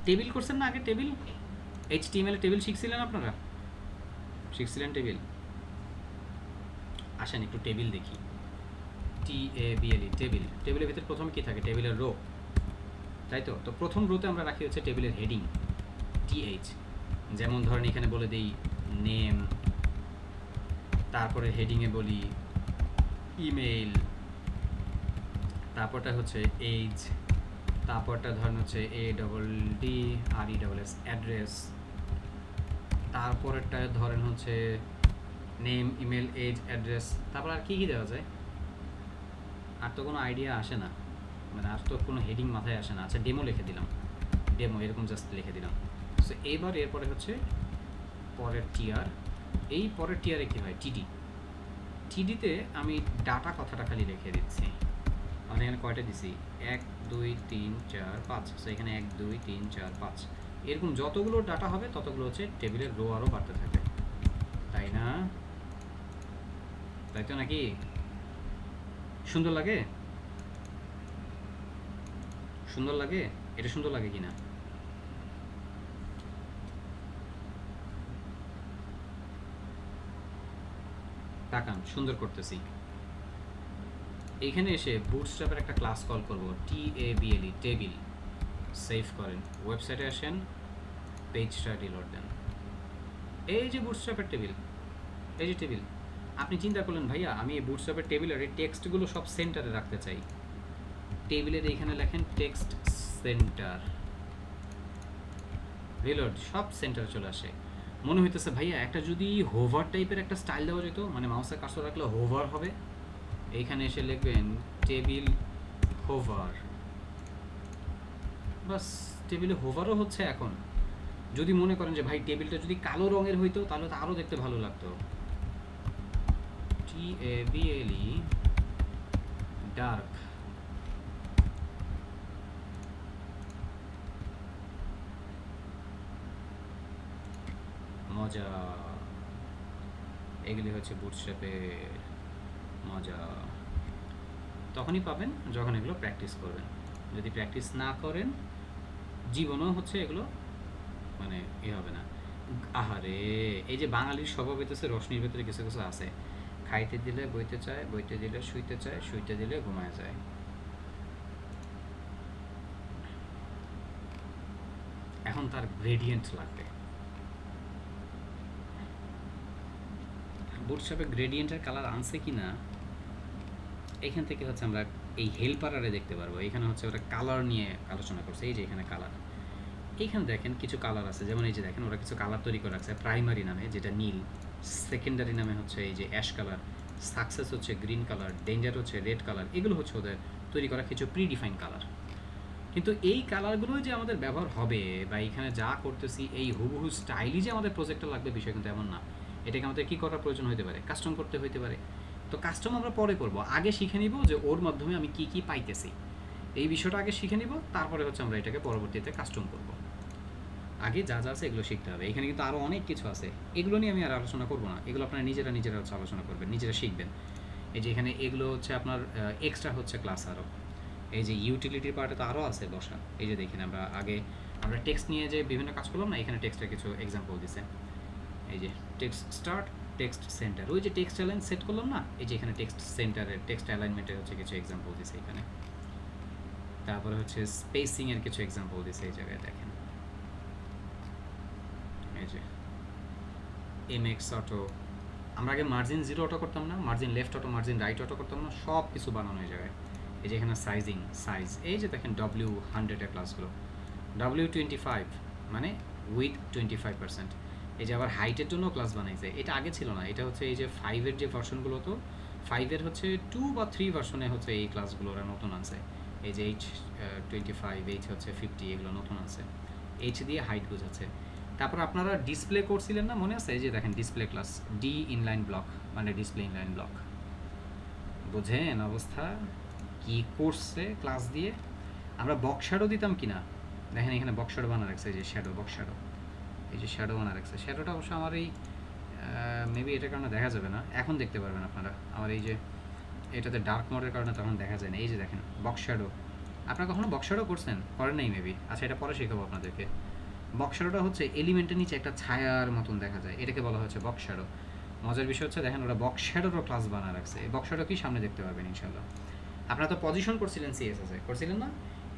টেবিল করছেন না আগে? টেবিল HTML এ টেবিল শিখছিলেন আপনারা? শিখছিলেন টেবিল? আসেন একটু টেবিল দেখি। TABLE table. টেবিলের ভিতরে প্রথম কি থাকে? টেবিলের রো, তাই তো? তো প্রথম রোতে আমরা রাখি হচ্ছে টেবিলের হেডিং TH। যেমন ধরেন এখানে বলে দিই নেম, তারপরে হেডিংয়ে বলি ইমেইল, তারপরটা হচ্ছে এজ, তারপরটা ধরেন হচ্ছে ADDRESS অ্যাড্রেস, তারপরেরটা ধরেন হচ্ছে নেম, ইমেল, এজ, অ্যাড্রেস। তারপর আর কী কী দেওয়া যায়? আর তো কোনো আইডিয়া আসে না, মানে আর তো কোনো হেডিং মাথায় আসে না। আচ্ছা ডেমো লিখে দিলাম, ডেমো এরকম জাস্ট লিখে দিলাম। সো এইবার এরপরে হচ্ছে পরের টিআর। এই পরের টিআরে কী হয়? টিডিতে আমি ডাটা কথাটা খালি রেখে দিচ্ছি। মানে এখানে কয়টা দিছি? 1 2 3 4 5। সো এখানে 1 2 3 4 5 এরকম যতগুলো ডাটা হবে ততগুলো হচ্ছে টেবিলের রো আরও বাড়তে থাকবে, তাই না? তাই তো নাকি? সুন্দর লাগে? সুন্দর লাগে? এটা সুন্দর লাগে কিনা? তাকান, সুন্দর করতেছি। এইখানে এসে বুটস্ট্র্যাপের একটা ক্লাস কল করব, TABLE, টেবিল। সেভ করেন, ওয়েবসাইটে আসেন, পেজটা রিলোড দেন। এই যে বুটস্ট্র্যাপের টেবিল, এই যে টেবিল। আপনি চিন্তা করলেন ভাইয়া আমি এই বুটস্ট্র্যাপের টেবিলের এই টেক্সটগুলো সব সেন্টারে রাখতে চাই। টেবিলের এইখানে লেখেন টেক্সট সেন্টার, রিলোড, সব সেন্টারে চলে আসে। মনে হইতেছে ভাইয়া একটা যদি হোভার টাইপের একটা স্টাইল দেওয়া যেত, মানে মাউসের কার্সর রাখলে হোভার হবে। এইখানে এসে লিখবেন টেবিল হোভার, বাস। টেবিলে হোভারও হচ্ছে এখন। যদি মনে করেন যে ভাই টেবিলটা যদি কালো রঙের হইতো তাহলে তো আরও দেখতে ভালো লাগতো। TABLE ডার্ক, মজা। এগুলি হচ্ছে বুটস্ট্র্যাপের মজা। তখনই পাবেন যখন এগুলো প্র্যাকটিস করবেন। যদি প্র্যাকটিস না করেন জীবনও হচ্ছে এগুলো মানে হবে না। আহারে, এই যে বাঙালির স্বভাব হইতেছে রশনির ভেতরে কিছু কিছু আছে, খাইতে দিলে বইতে চায়, বইতে দিলে শুইতে চায়, শুইতে দিলে ঘুমায় যায়। এখন তার গ্রেডিয়েন্ট লাগবে। বুটস্ট্র্যাপে গ্রেডিয়েন্টের কালার আনছে কি না এখান থেকে হচ্ছে আমরা এই হেল্পারারে দেখতে পারবো। এখানে হচ্ছে ওরা কালার নিয়ে আলোচনা করছে। এই যে এখানে কালার, এইখানে দেখেন কিছু কালার আছে, যেমন এই যে দেখেন ওরা কিছু কালার তৈরি করে রাখছে। প্রাইমারি নামে যেটা নীল, সেকেন্ডারি নামে হচ্ছে এই যে অ্যাশ কালার, সাকসেস হচ্ছে গ্রিন কালার, ডেঞ্জার হচ্ছে রেড কালার। এগুলো হচ্ছে ওদের তৈরি করা কিছু প্রিডিফাইন কালার। কিন্তু এই কালারগুলো যে আমাদের ব্যবহার হবে বা এখানে যা করতেছি এই হুবহু স্টাইলই যে আমাদের প্রজেক্টে লাগবে বিষয় কিন্তু এমন না। এটাকে আমাদের কী করার প্রয়োজন হতে পারে, কাস্টম করতে হইতে পারে। তো কাস্টম আমরা পরে করব, আগে শিখে নিব যে ওর মাধ্যমে আমি কী কী পাইতেছি। এই বিষয়টা আগে শিখে নিব, তারপরে হচ্ছে আমরা এটাকে পরবর্তীতে কাস্টম করব। আগে যা যা আছে এগুলো শিখতে হবে। এখানে কিন্তু আরও অনেক কিছু আছে, এগুলো নিয়ে আমি আর আলোচনা করব না। এগুলো আপনারা নিজেরা হচ্ছে আলোচনা করবেন, নিজেরা শিখবেন। এই যে এখানে এগুলো হচ্ছে আপনার এক্সট্রা হচ্ছে ক্লাস আরও। এই যে ইউটিলিটির পার্টে তো আরও আছে বসা। এই যে দেখেন আমরা টেক্সট নিয়ে যে বিভিন্ন কাজ করলাম না, এখানে টেক্সটের কিছু এক্সাম্পল দিছে। এই যে টেক্সট স্টার্ট, টেক্সট সেন্টার, ওই যে টেক্সট অ্যালাইন সেট করলাম না, এই যে এখানে টেক্সট সেন্টারের টেক্সট অ্যালাইনমেন্টের হচ্ছে কিছু এক্সাম্পল দিছে এখানে। তারপরে হচ্ছে স্পেসিংয়ের কিছু এক্সাম্পল দিছে এই জায়গায় দেখেন। এই যে MX অটো, আমরা আগে মার্জিন 0 অটো করতাম না, margin left auto, margin right auto করতাম না, সব কিছু বানানো এই জায়গায়। এই যে এখানে সাইজ, এই যে দেখেন W100 এর ক্লাসগুলো, W25 মানে উইথ 25%। এই যে আবার হাইটের জন্য ক্লাস বানাইছে, এটা আগে ছিল না। এটা হচ্ছে এই যে 5-এর যে ভার্সনগুলো, তো 5-এর হচ্ছে 2 বা 3 ভার্সনে হচ্ছে এই ক্লাসগুলো ওরা নতুন আনছে। এই যে H25, H হচ্ছে 50, এগুলো নতুন আছে। H দিয়ে হাইট বোঝাচ্ছে। তারপর আপনারা ডিসপ্লে করছিলেন না, মনে আছে? এই যে দেখেন display class, D inline block মানে ডিসপ্লে ইনলাইন ব্লক। বোঝেন অবস্থা কি করছে ক্লাস দিয়ে? আমরা বক্স শ্যাডো দিতাম কি না, দেখেন এখানে বক্স শ্যাডো বানা রাখছে। এই যে শ্যাডো, বক্স শ্যাডো, এই যে শ্যাডো বানা রাখছে। শ্যাডোটা অবশ্য আমার এই মেবি এটার কারণে দেখা যাবে না, এখন দেখতে পারবেন আপনারা। আমার এই যে এটাতে ডার্ক মোডের কারণে তখন দেখা যায় না। এই যে দেখেন বক্স শ্যাডো, আপনারা কখনো বক্স শ্যাডো করছেন? করেন নাই মেবি। আচ্ছা, এটা পরে শেখাবো আপনাদেরকে। বক্স শ্যাডোটা হচ্ছে এলিমেন্টের নিচে একটা ছায়ার মতন দেখা যায়, এটাকে বলা হচ্ছে বক্স শ্যাডো। মজার বিষয় হচ্ছে দেখেন ওরা বক্স শ্যাডোরও ক্লাস বানা রাখছে। এই বক্স শ্যাডো কি সামনে দেখতে পারবেন ইনশাল্লাহ। আপনারা তো পজিশন করছিলেন CSS-এ, করছিলেন না?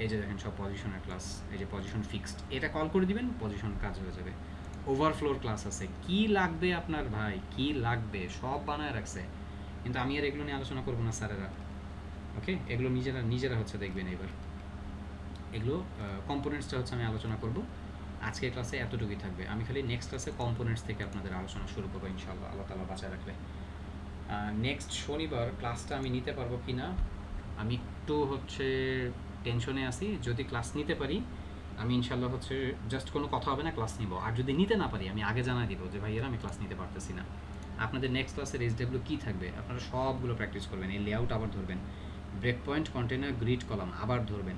এই যে দেখেন সব পজিশনের ক্লাস। এই যে পজিশন ফিক্সড, এটা কল করে দিবেন, পজিশন কাজ হয়ে যাবে। ওভারফ্লোর ক্লাস আছে, কি লাগবে আপনার ভাই, কি লাগবে সব বানায় রাখছে। কিন্তু আমি আর এগুলো নিয়ে আলোচনা করবো না স্যারেরা, ওকে? এগুলো নিজেরা হচ্ছে দেখবেন এবার। এগুলো কম্পোনেন্টসটা হচ্ছে আমি আলোচনা করব। আজকের ক্লাসে এতটুকুই থাকবে। আমি খালি নেক্সট ক্লাসে কম্পোনেন্টস থেকে আপনাদের আলোচনা শুরু করবো ইনশাআল্লাহ, আল্লাহ তাআলা বাঁচায় রাখলে। নেক্সট শনিবার ক্লাসটা আমি নিতে পারবো কি না আমি একটু হচ্ছে টেনশনে আছি। যদি ক্লাস নিতে পারি আমি ইনশাল্লাহ হচ্ছে জাস্ট কোনো কথা হবে না, ক্লাস নিব। আর যদি নিতে না পারি আমি আগে জানাই দিব যে ভাইয়েরা আমি ক্লাস নিতে পারতেছি না। আপনাদের নেক্সট ক্লাসের SW কী থাকবে আপনারা সবগুলো প্র্যাকটিস করবেন। এই লেআউট আবার ধরবেন, break point, container, grid, column আবার ধরবেন।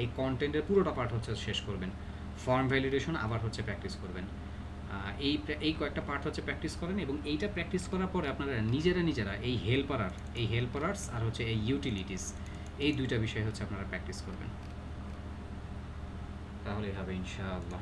এই কন্টেন্টের পুরোটা পার্ট হচ্ছে শেষ করবেন। ফর্ম ভ্যালিডেশন আবার হচ্ছে প্র্যাকটিস করবেন। এই কয়েকটা পার্ট হচ্ছে প্র্যাকটিস করেন, এবং এইটা প্র্যাকটিস করার পরে আপনারা নিজেরা এই হেল্পারার্স আর হচ্ছে এই ইউটিলিটিস, এই দুইটা বিষয় হচ্ছে আপনারা প্র্যাকটিস করবেন, তাহলেই হবে ইনশাআল্লাহ।